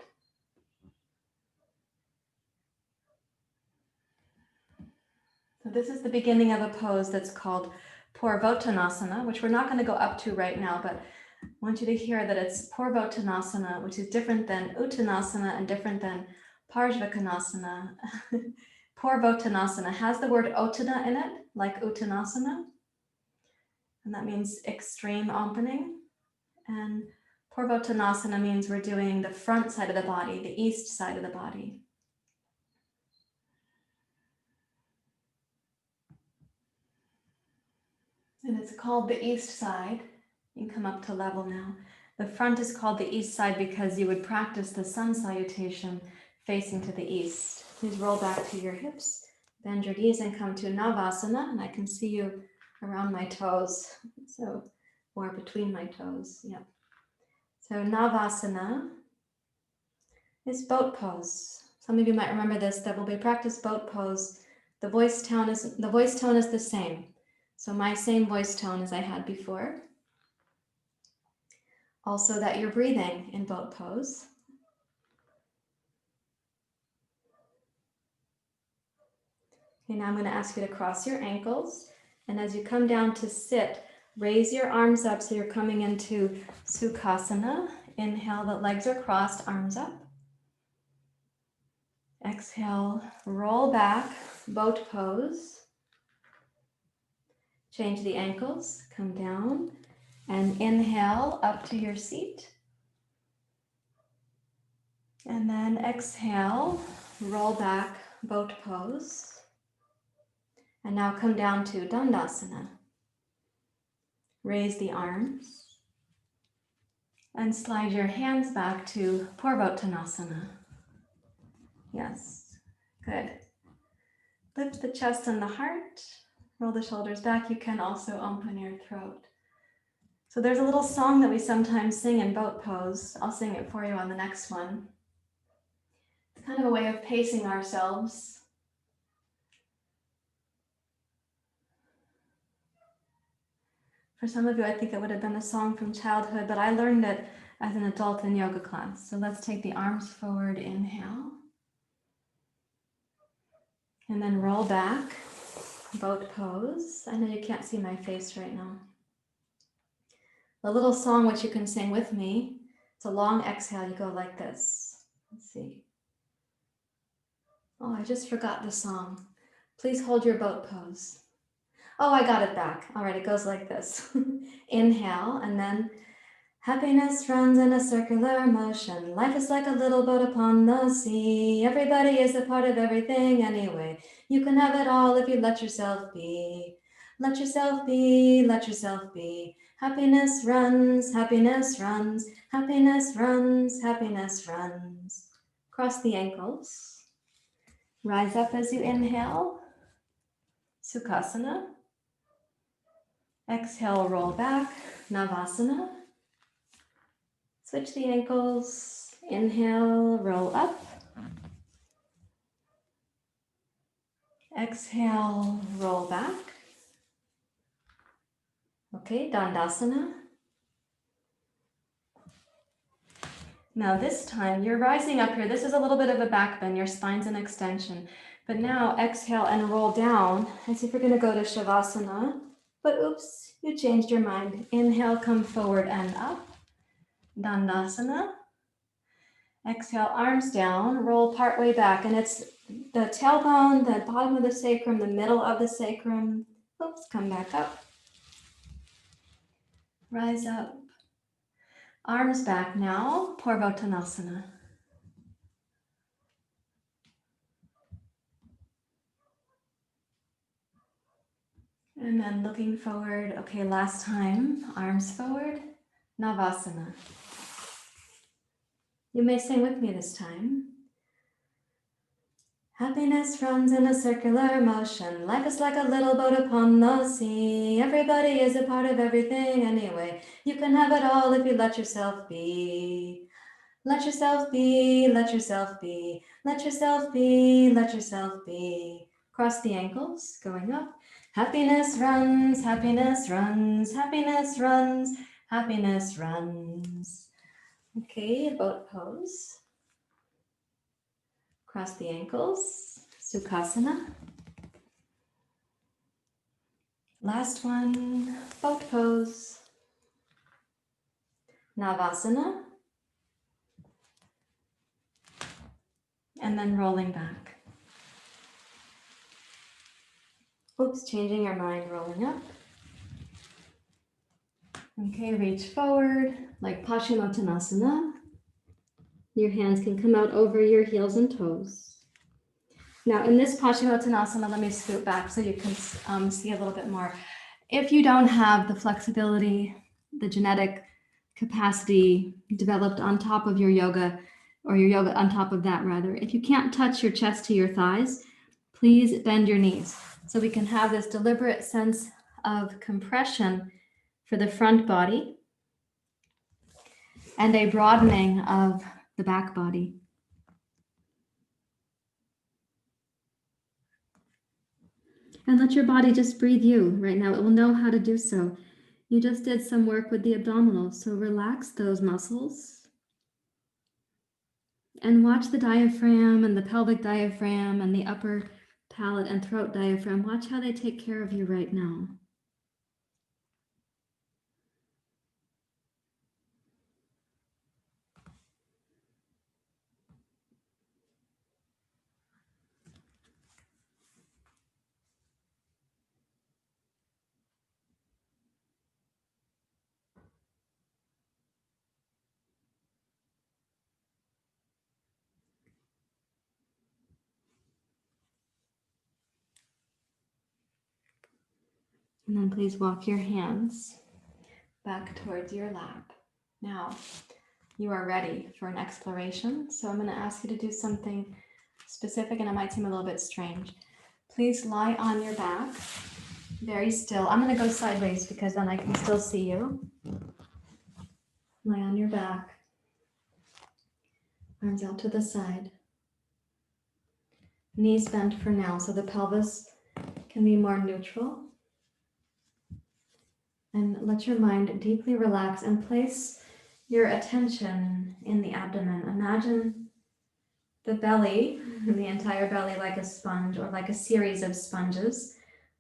So this is the beginning of a pose that's called purvottanasana, which we're not going to go up to right now, but I want you to hear that it's purvottanasana, which is different than uttanasana and different than Parshvakonasana. Purvottanasana has the word ottana in it, like uttanasana. And that means extreme opening. And purvottanasana means we're doing the front side of the body, the east side of the body. And it's called the east side. You can come up to level now. The front is called the east side because you would practice the sun salutation facing to the east. Please roll back to your hips, bend your knees and come to navasana. And I can see you around my toes. So, or between my toes, yep. So navasana is boat pose. Some of you might remember this, that when we practice boat pose, the voice tone is the same. So my same voice tone as I had before. Also that you're breathing in boat pose. Okay, now I'm going to ask you to cross your ankles. And as you come down to sit, raise your arms up so you're coming into Sukhasana. Inhale, the legs are crossed, arms up. Exhale, roll back, boat pose. Change the ankles, come down, and inhale up to your seat. And then exhale, roll back, boat pose. And now come down to dandasana. Raise the arms. And slide your hands back to purvottanasana. Yes, good. Lift the chest and the heart. Roll the shoulders back. You can also open your throat. So there's a little song that we sometimes sing in boat pose. I'll sing it for you on the next one. It's kind of a way of pacing ourselves. For some of you, I think it would have been a song from childhood, but I learned it as an adult in yoga class. So let's take the arms forward, inhale. And then roll back, boat pose. I know you can't see my face right now. A little song which you can sing with me. It's a long exhale, you go like this. Let's see. Oh, I just forgot the song. Please hold your boat pose. Oh, I got it back. All right, it goes like this. Inhale, and then happiness runs in a circular motion. Life is like a little boat upon the sea. Everybody is a part of everything anyway. You can have it all if you let yourself be. Let yourself be, let yourself be. Happiness runs, happiness runs, happiness runs, happiness runs. Cross the ankles. Rise up as you inhale. Sukhasana. Exhale, roll back, navasana. Switch the ankles. Inhale, roll up. Exhale, roll back. Okay, dandasana. Now this time you're rising up here. This is a little bit of a back bend. Your spine's an extension. But now exhale and roll down as if you're going to go to shavasana. But oops, you changed your mind. Inhale, come forward and up. Dandasana. Exhale, arms down, roll part way back. And it's the tailbone, the bottom of the sacrum, the middle of the sacrum. Oops, come back up. Rise up. Arms back now, purvottanasana. And then looking forward. Okay, last time, arms forward, navasana. You may sing with me this time. Happiness runs in a circular motion. Life is like a little boat upon the sea. Everybody is a part of everything anyway. You can have it all if you let yourself be. Let yourself be, let yourself be, let yourself be, let yourself be. Cross the ankles, going up. Happiness runs, happiness runs, happiness runs, happiness runs. Okay, boat pose. Cross the ankles, Sukhasana. Last one, boat pose. Navasana. And and then rolling back. Oops, changing your mind, rolling up. Okay, reach forward like purvottanasana. Your hands can come out over your heels and toes. Now in this purvottanasana, let me scoot back so you can see a little bit more. If you don't have the flexibility, the genetic capacity developed on top of your yoga, or your yoga on top of that rather, if you can't touch your chest to your thighs, please bend your knees so we can have this deliberate sense of compression for the front body and a broadening of the back body. And let your body just breathe you right now. It will know how to do so. You just did some work with the abdominals, so relax those muscles. And watch the diaphragm and the pelvic diaphragm and the upper palate and throat diaphragm. Watch how they take care of you right now. And then please walk your hands back towards your lap. Now, you are ready for an exploration. So I'm going to ask you to do something specific, and it might seem a little bit strange. Please lie on your back, very still. I'm going to go sideways because then I can still see you. Lie on your back, arms out to the side. Knees bent for now, so the pelvis can be more neutral. And let your mind deeply relax and place your attention in the abdomen. Imagine the belly, the entire belly, like a sponge or like a series of sponges,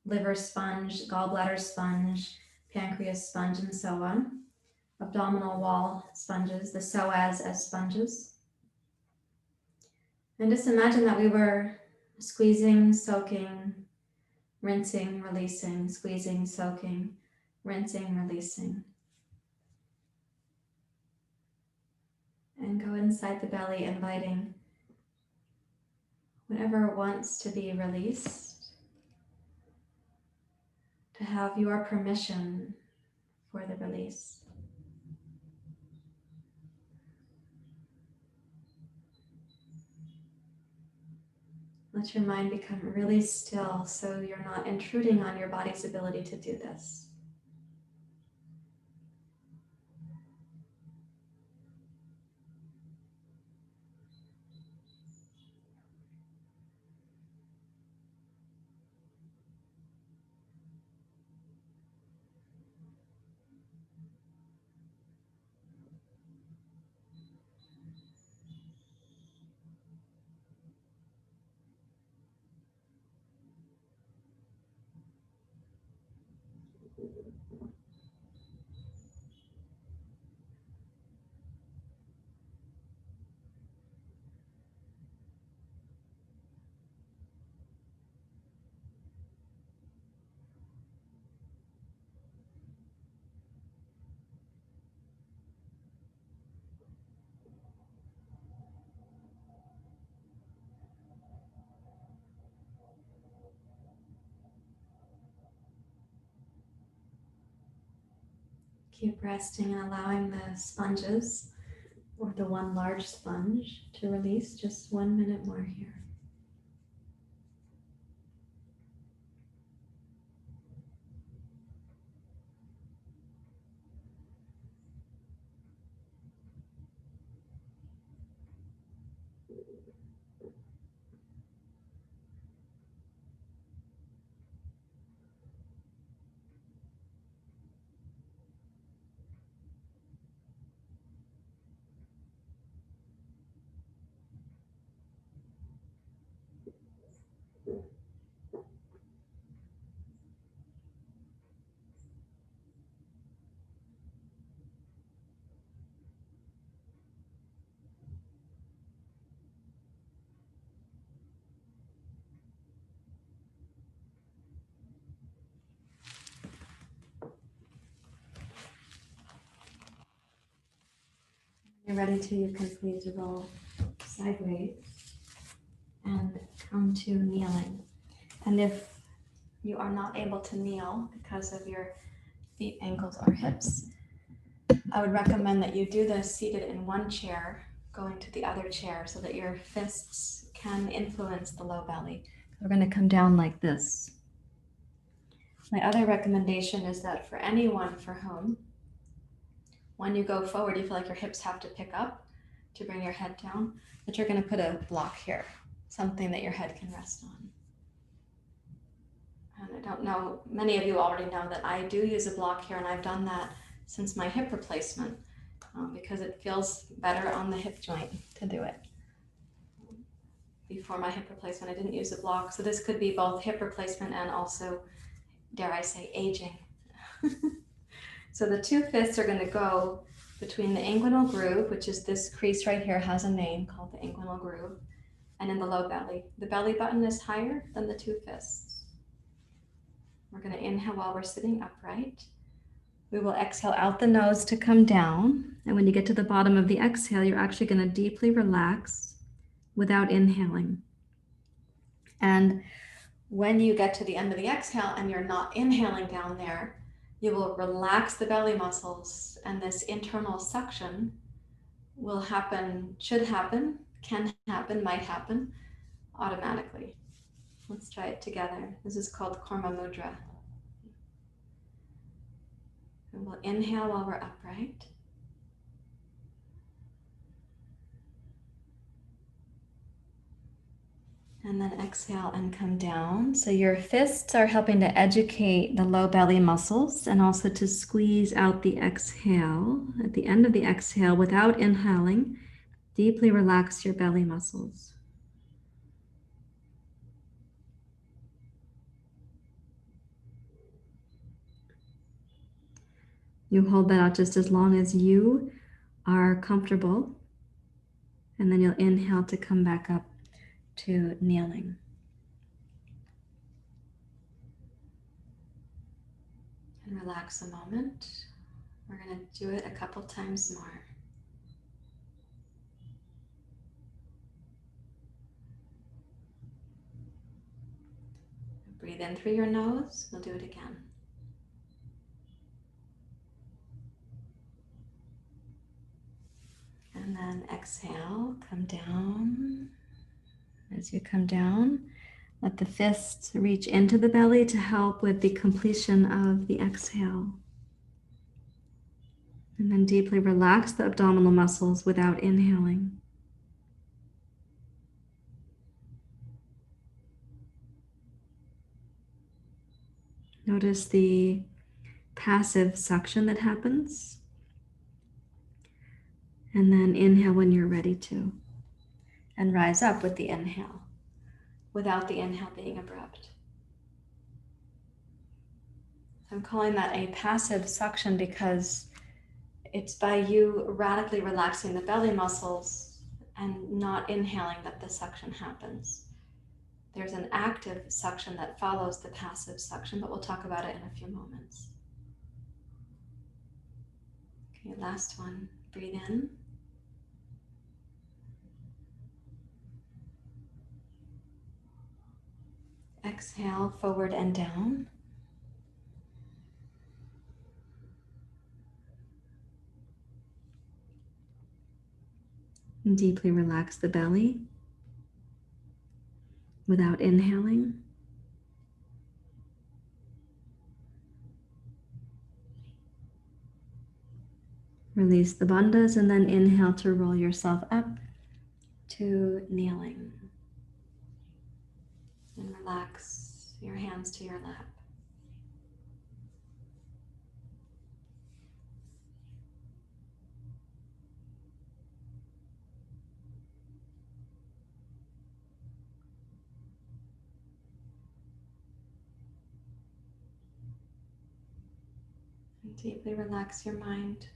liver sponge, gallbladder sponge, pancreas sponge, and so on. Abdominal wall sponges, the psoas as sponges. And just imagine that we were squeezing, soaking, rinsing, releasing, squeezing, soaking, rinsing, releasing. And go inside the belly, inviting whatever wants to be released to have your permission for the release. Let your mind become really still so you're not intruding on your body's ability to do this. Keep resting and allowing the sponges or the one large sponge to release. Just 1 minute more here. When you're ready to, you can please roll sideways and come to kneeling. And if you are not able to kneel because of your feet, ankles, or hips, I would recommend that you do this seated in one chair, going to the other chair so that your fists can influence the low belly. We're going to come down like this. My other recommendation is that for anyone for whom, when you go forward, you feel like your hips have to pick up to bring your head down, that you're going to put a block here, something that your head can rest on. And I don't know, many of you already know that I do use a block here, and I've done that since my hip replacement because it feels better on the hip joint to do it. Before my hip replacement, I didn't use a block, so this could be both hip replacement and also, dare I say, aging. So the two fists are going to go between the inguinal groove, which is this crease right here, has a name called the inguinal groove, and in the low belly. The belly button is higher than the two fists. We're going to inhale while we're sitting upright. We will exhale out the nose to come down. And when you get to the bottom of the exhale, you're actually going to deeply relax without inhaling. And when you get to the end of the exhale and you're not inhaling down there, you will relax the belly muscles, and this internal suction will happen, should happen, can happen, might happen automatically. Let's try it together. This is called Karma Mudra. And we'll inhale while we're upright. And then exhale and come down. So your fists are helping to educate the low belly muscles and also to squeeze out the exhale. At the end of the exhale, without inhaling, deeply relax your belly muscles. You hold that out just as long as you are comfortable. And then you'll inhale to come back up to kneeling. And relax a moment. We're going to do it a couple times more. Breathe in through your nose. We'll do it again. And then exhale, come down. As you come down, let the fists reach into the belly to help with the completion of the exhale. And then deeply relax the abdominal muscles without inhaling. Notice the passive suction that happens. And then inhale when you're ready to. And rise up with the inhale, without the inhale being abrupt. I'm calling that a passive suction because it's by you radically relaxing the belly muscles and not inhaling that the suction happens. There's an active suction that follows the passive suction, but we'll talk about it in a few moments. Okay, last one. Breathe in. Exhale, forward and down. And deeply relax the belly without inhaling. Release the bandhas and then inhale to roll yourself up to kneeling. And relax your hands to your lap. And deeply relax your mind.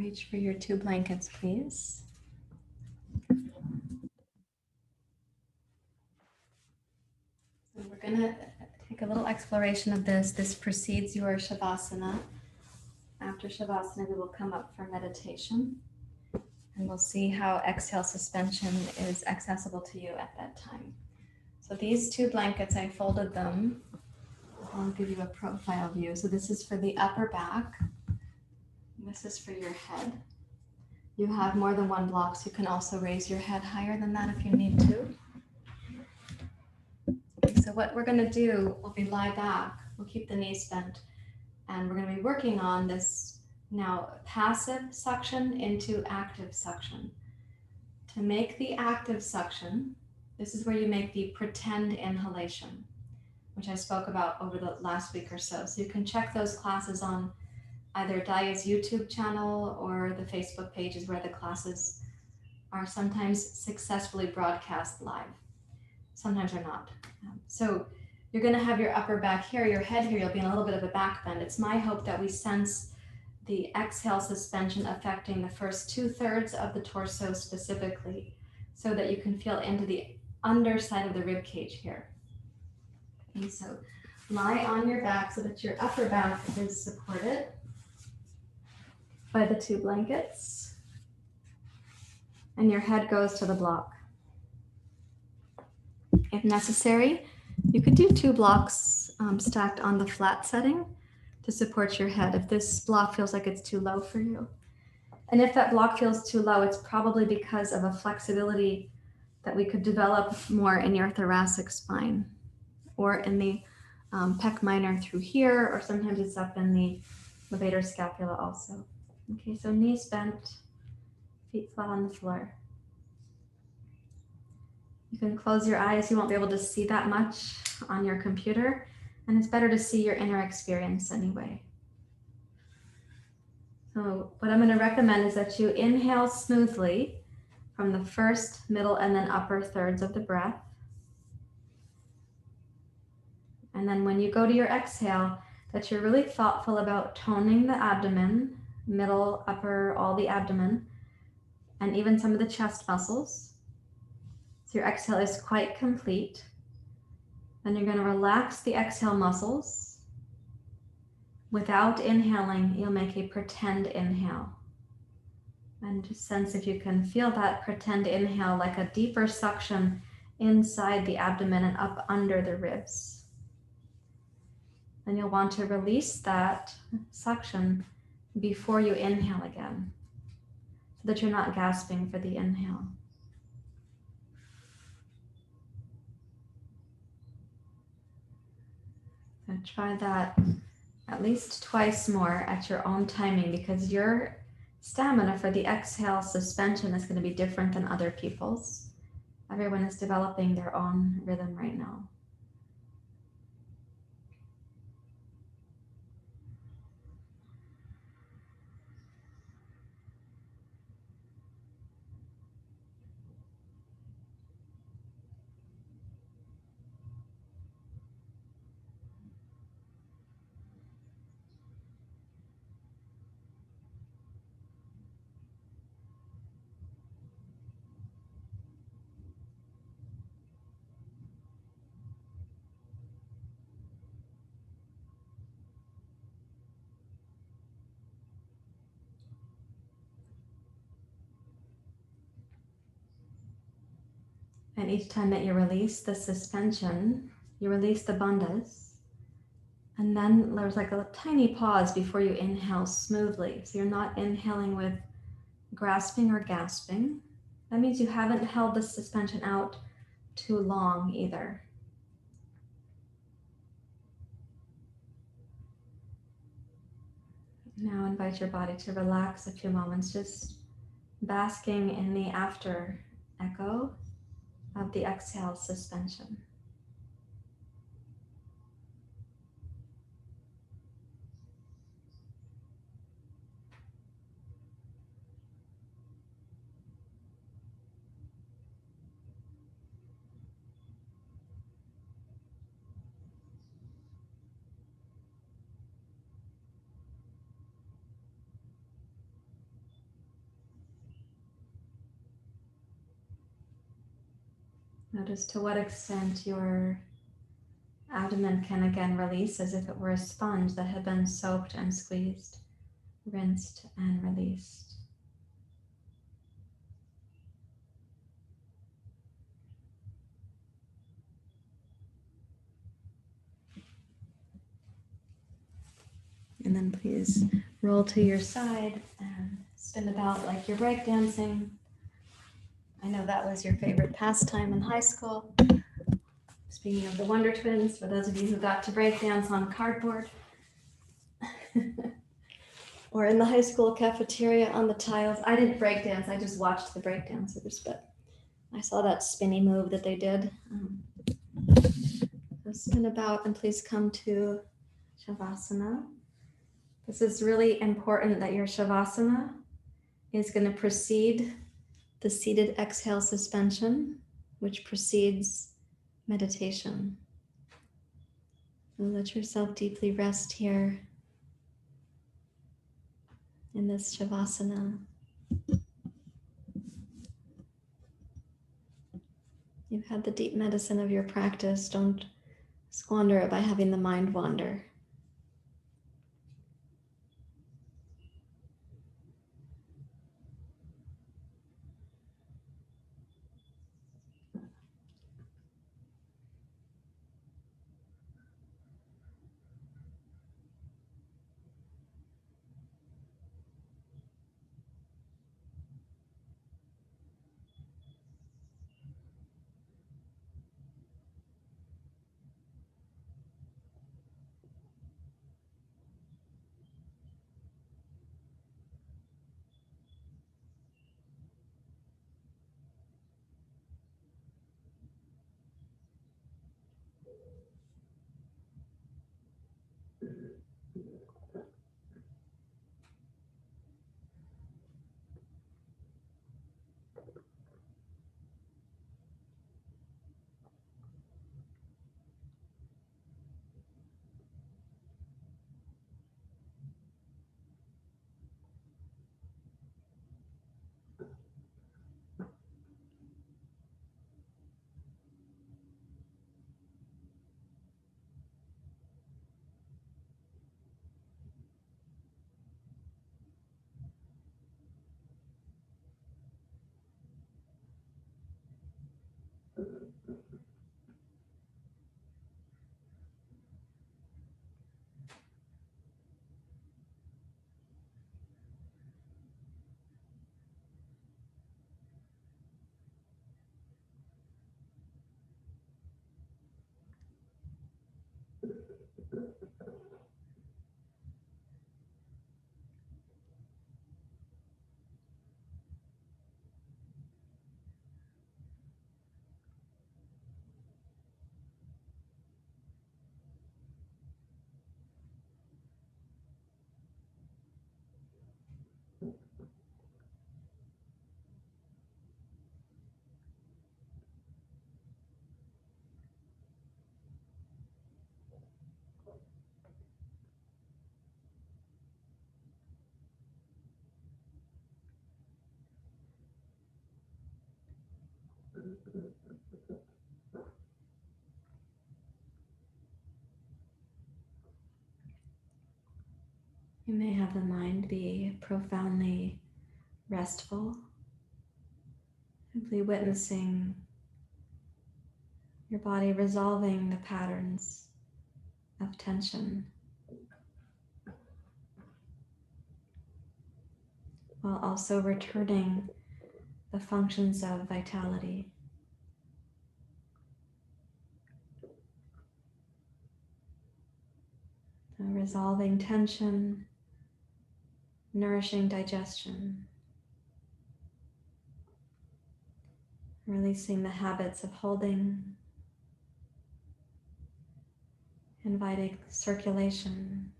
Reach for your 2 blankets, please. So we're going to take a little exploration of this. This precedes your Shavasana. After Shavasana, we will come up for meditation, and we'll see how exhale suspension is accessible to you at that time. So these 2 blankets, I folded them. I'll give you a profile view. So this is for the upper back. This is for your head. You have more than 1 block, so you can also raise your head higher than that if you need to. Okay, so what we're going to do will be lie back. We'll keep the knees bent, and we're going to be working on this now passive suction into active suction. To make the active suction, this is where you make the pretend inhalation, which I spoke about over the last week or so. So you can check those classes on either Daya's YouTube channel or the Facebook pages where the classes are sometimes successfully broadcast live. Sometimes they're not. So you're going to have your upper back here, your head here, you'll be in a little bit of a back bend. It's my hope that we sense the exhale suspension affecting the first 2/3 of the torso specifically, so that you can feel into the underside of the rib cage here. Okay, so lie on your back so that your upper back is supported by the 2 blankets, and your head goes to the block. If necessary, you could do 2 blocks stacked on the flat setting to support your head if this block feels like it's too low for you. And if that block feels too low, it's probably because of a flexibility that we could develop more in your thoracic spine or in the pec minor through here, or sometimes it's up in the levator scapula also. Okay, so knees bent, feet flat on the floor. You can close your eyes. You won't be able to see that much on your computer, and it's better to see your inner experience anyway. So what I'm going to recommend is that you inhale smoothly from the first, middle, and then upper thirds of the breath. And then when you go to your exhale, that you're really thoughtful about toning the abdomen, middle, upper, all the abdomen, and even some of the chest muscles. So your exhale is quite complete. Then you're going to relax the exhale muscles. Without inhaling, you'll make a pretend inhale. And just sense if you can feel that pretend inhale like a deeper suction inside the abdomen and up under the ribs. Then you'll want to release that suction before you inhale again, so that you're not gasping for the inhale. So try that at least twice more at your own timing, because your stamina for the exhale suspension is going to be different than other people's. Everyone is developing their own rhythm right now. And each time that you release the suspension, you release the bandhas. And then there's like a tiny pause before you inhale smoothly. So you're not inhaling with grasping or gasping. That means you haven't held the suspension out too long either. Now invite your body to relax a few moments, just basking in the after echo of the exhale suspension. Notice to what extent your abdomen can again release as if it were a sponge that had been soaked and squeezed, rinsed and released. And then please roll to your side and spin about like you're breakdancing. I know that was your favorite pastime in high school. Speaking of the Wonder Twins, for those of you who got to breakdance on cardboard or in the high school cafeteria on the tiles. I didn't breakdance, I just watched the breakdancers, but I saw that spinny move that they did. So spin about and please come to Shavasana. This is really important that your Shavasana is going to precede the seated exhale suspension, which precedes meditation. So let yourself deeply rest here in this Shavasana. You've had the deep medicine of your practice. Don't squander it by having the mind wander. You may have the mind be profoundly restful, simply witnessing your body resolving the patterns of tension, while also returning the functions of vitality. So resolving tension, nourishing digestion, releasing the habits of holding, inviting circulation,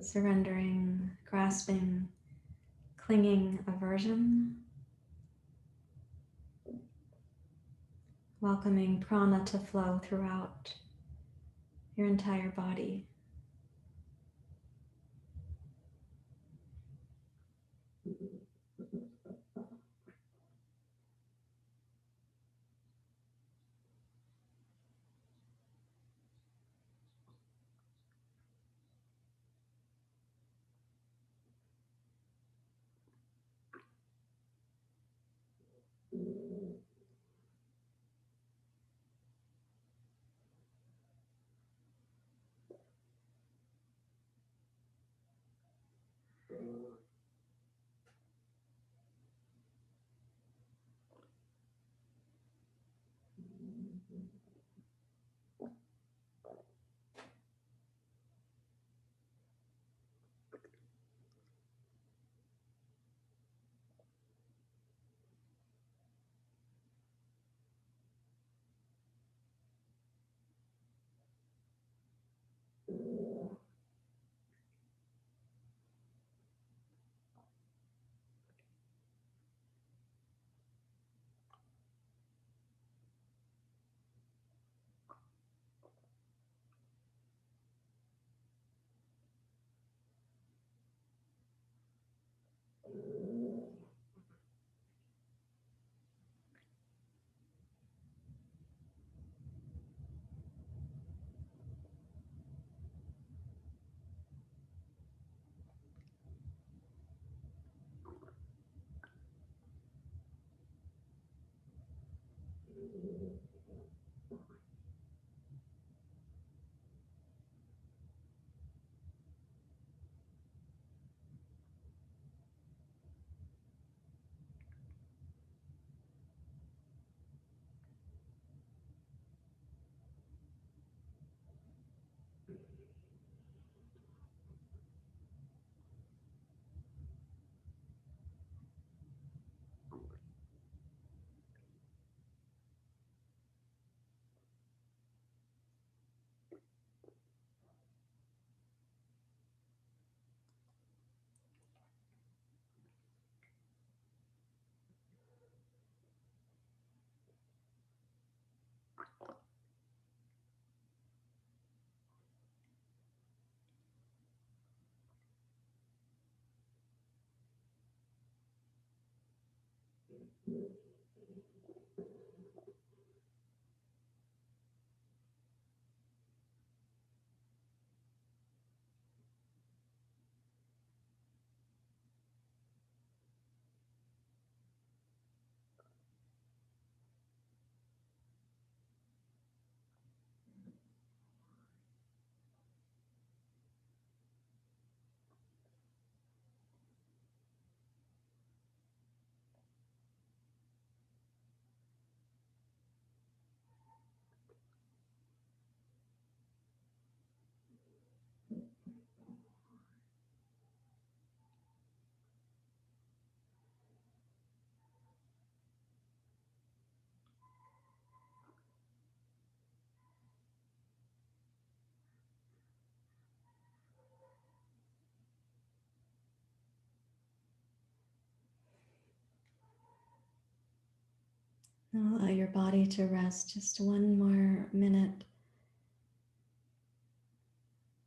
surrendering, grasping, clinging, aversion, welcoming prana to flow throughout your entire body. Now allow your body to rest just one more minute,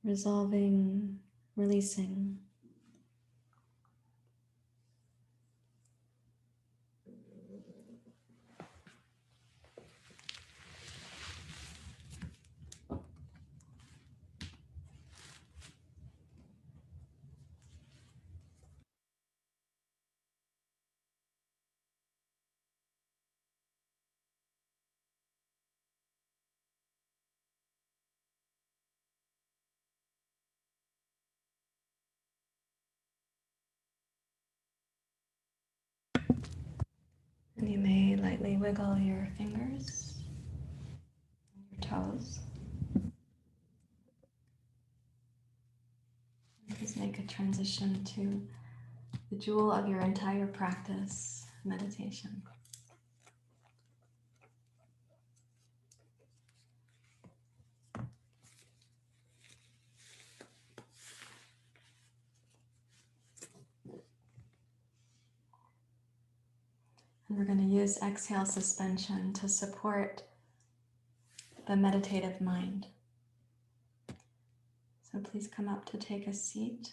resolving, releasing. And you may lightly wiggle your fingers, your toes. Please make a transition to the jewel of your entire practice, meditation. And we're going to use exhale suspension to support the meditative mind. So please come up to take a seat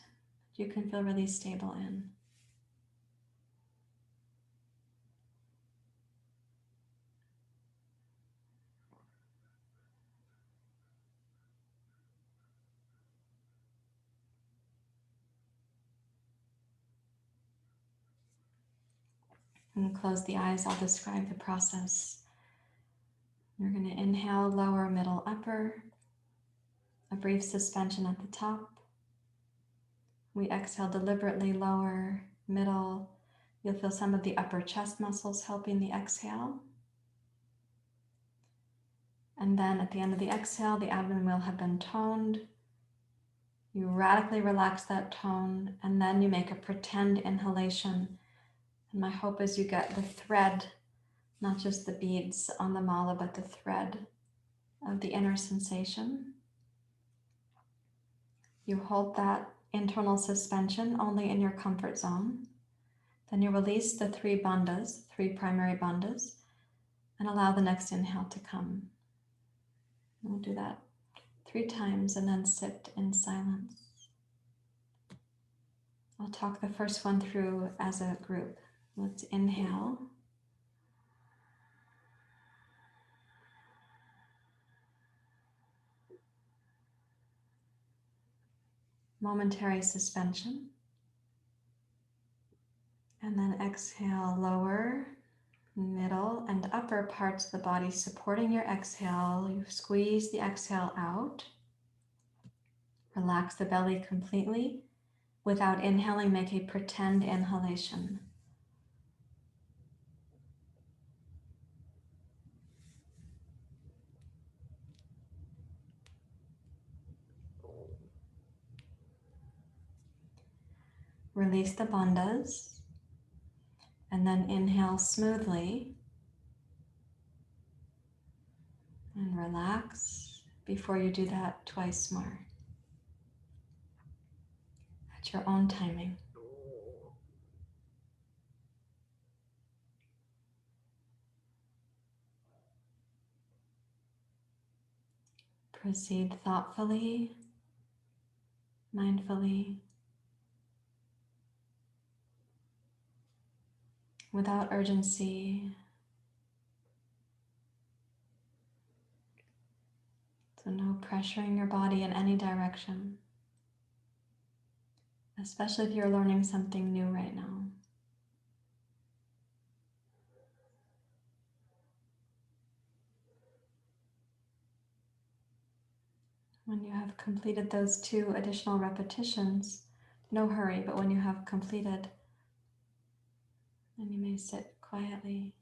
you can feel really stable in. And close the eyes, I'll describe the process. You're going to inhale, lower, middle, upper, a brief suspension at the top. We exhale deliberately, lower, middle. You'll feel some of the upper chest muscles helping the exhale. And then at the end of the exhale, the abdomen will have been toned. You radically relax that tone, and then you make a pretend inhalation. And my hope is you get the thread, not just the beads on the mala, but the thread of the inner sensation. You hold that internal suspension only in your comfort zone. Then you release the three bandhas, three primary bandhas, and allow the next inhale to come. We'll do that 3 times and then sit in silence. I'll talk the first one through as a group. Let's inhale. Momentary suspension. And then exhale, lower, middle, and upper parts of the body supporting your exhale. You squeeze the exhale out. Relax the belly completely. Without inhaling, make a pretend inhalation. Release the bandhas. And then inhale smoothly. And relax before you do that twice more. At your own timing. Proceed thoughtfully, mindfully, without urgency. So no pressuring your body in any direction, especially if you're learning something new right now. When you have completed those 2 additional repetitions, no hurry, but when you have completed, then you may sit quietly.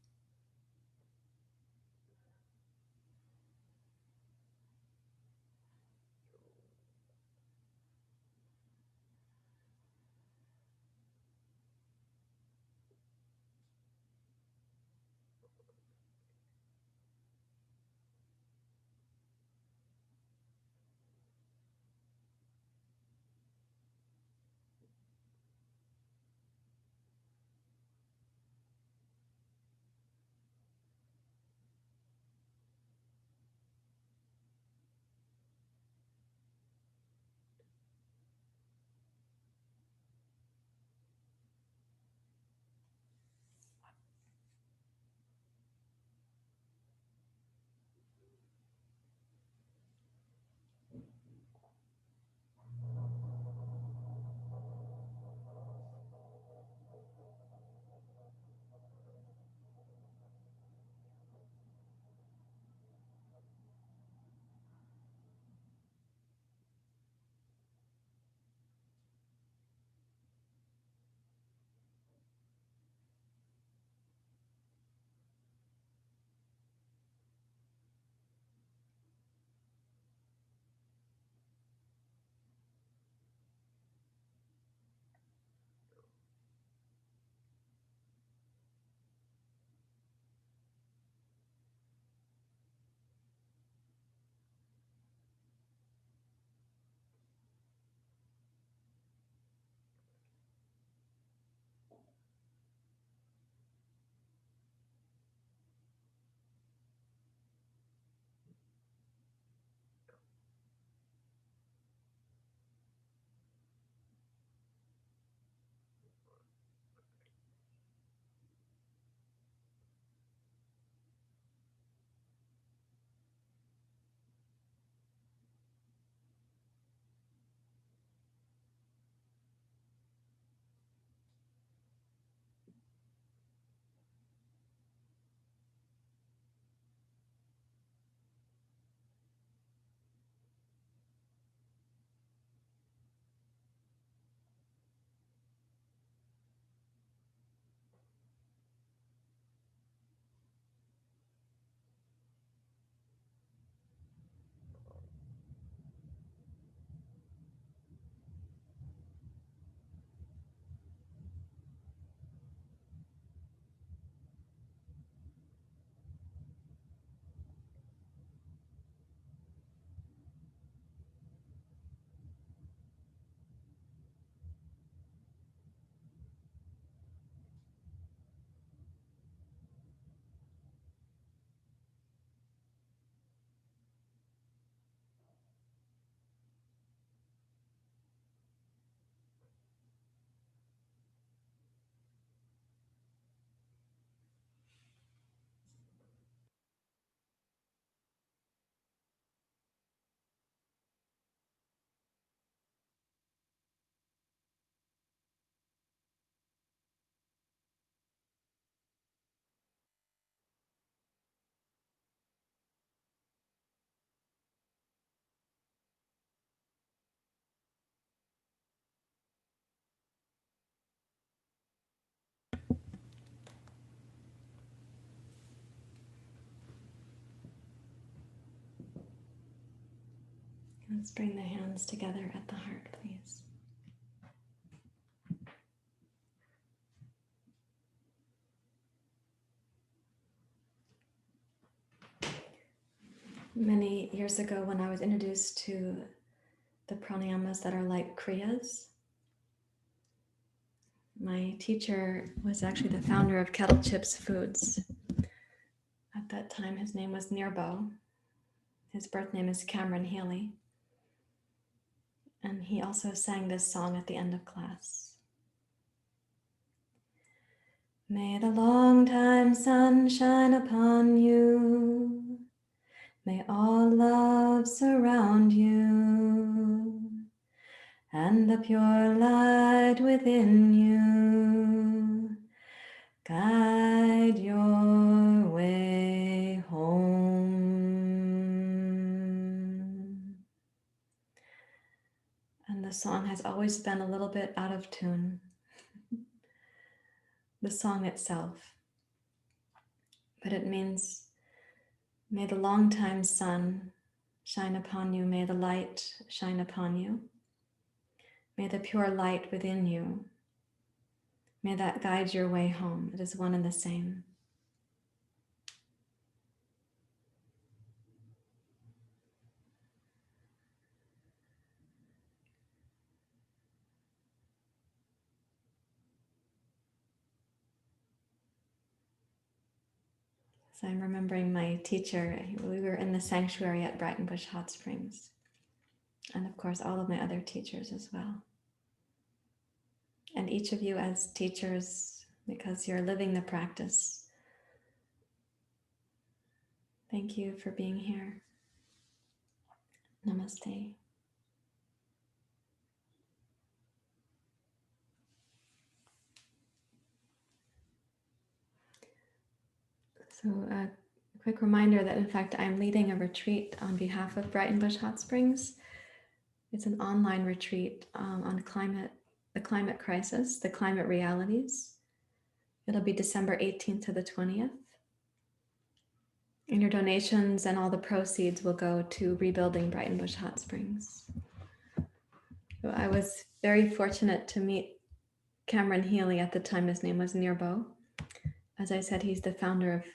Let's bring the hands together at the heart, please. Many years ago, when I was introduced to the pranayamas that are like kriyas, my teacher was actually the founder of Kettle Chips Foods. At that time, his name was Nirbo. His birth name is Cameron Haley. And he also sang this song at the end of class. May the long time sun shine upon you. May all love surround you, and the pure light within you guide your way home. And the song has always been a little bit out of tune, the song itself. But it means, may the long time sun shine upon you, may the light shine upon you, may the pure light within you, may that guide your way home. It is one and the same. So I'm remembering my teacher. We were in the sanctuary at Brighton Bush Hot Springs. And of course, all of my other teachers as well. And each of you as teachers, because you're living the practice. Thank you for being here. Namaste. So a quick reminder that in fact I'm leading a retreat on behalf of Brighton Bush Hot Springs. It's an online retreat on the climate crisis, the climate realities. It'll be December 18th to the 20th. And your donations and all the proceeds will go to rebuilding Brighton Bush Hot Springs. So I was very fortunate to meet Cameron Healy at the time. His name was Nirbo. As I said, he's the founder of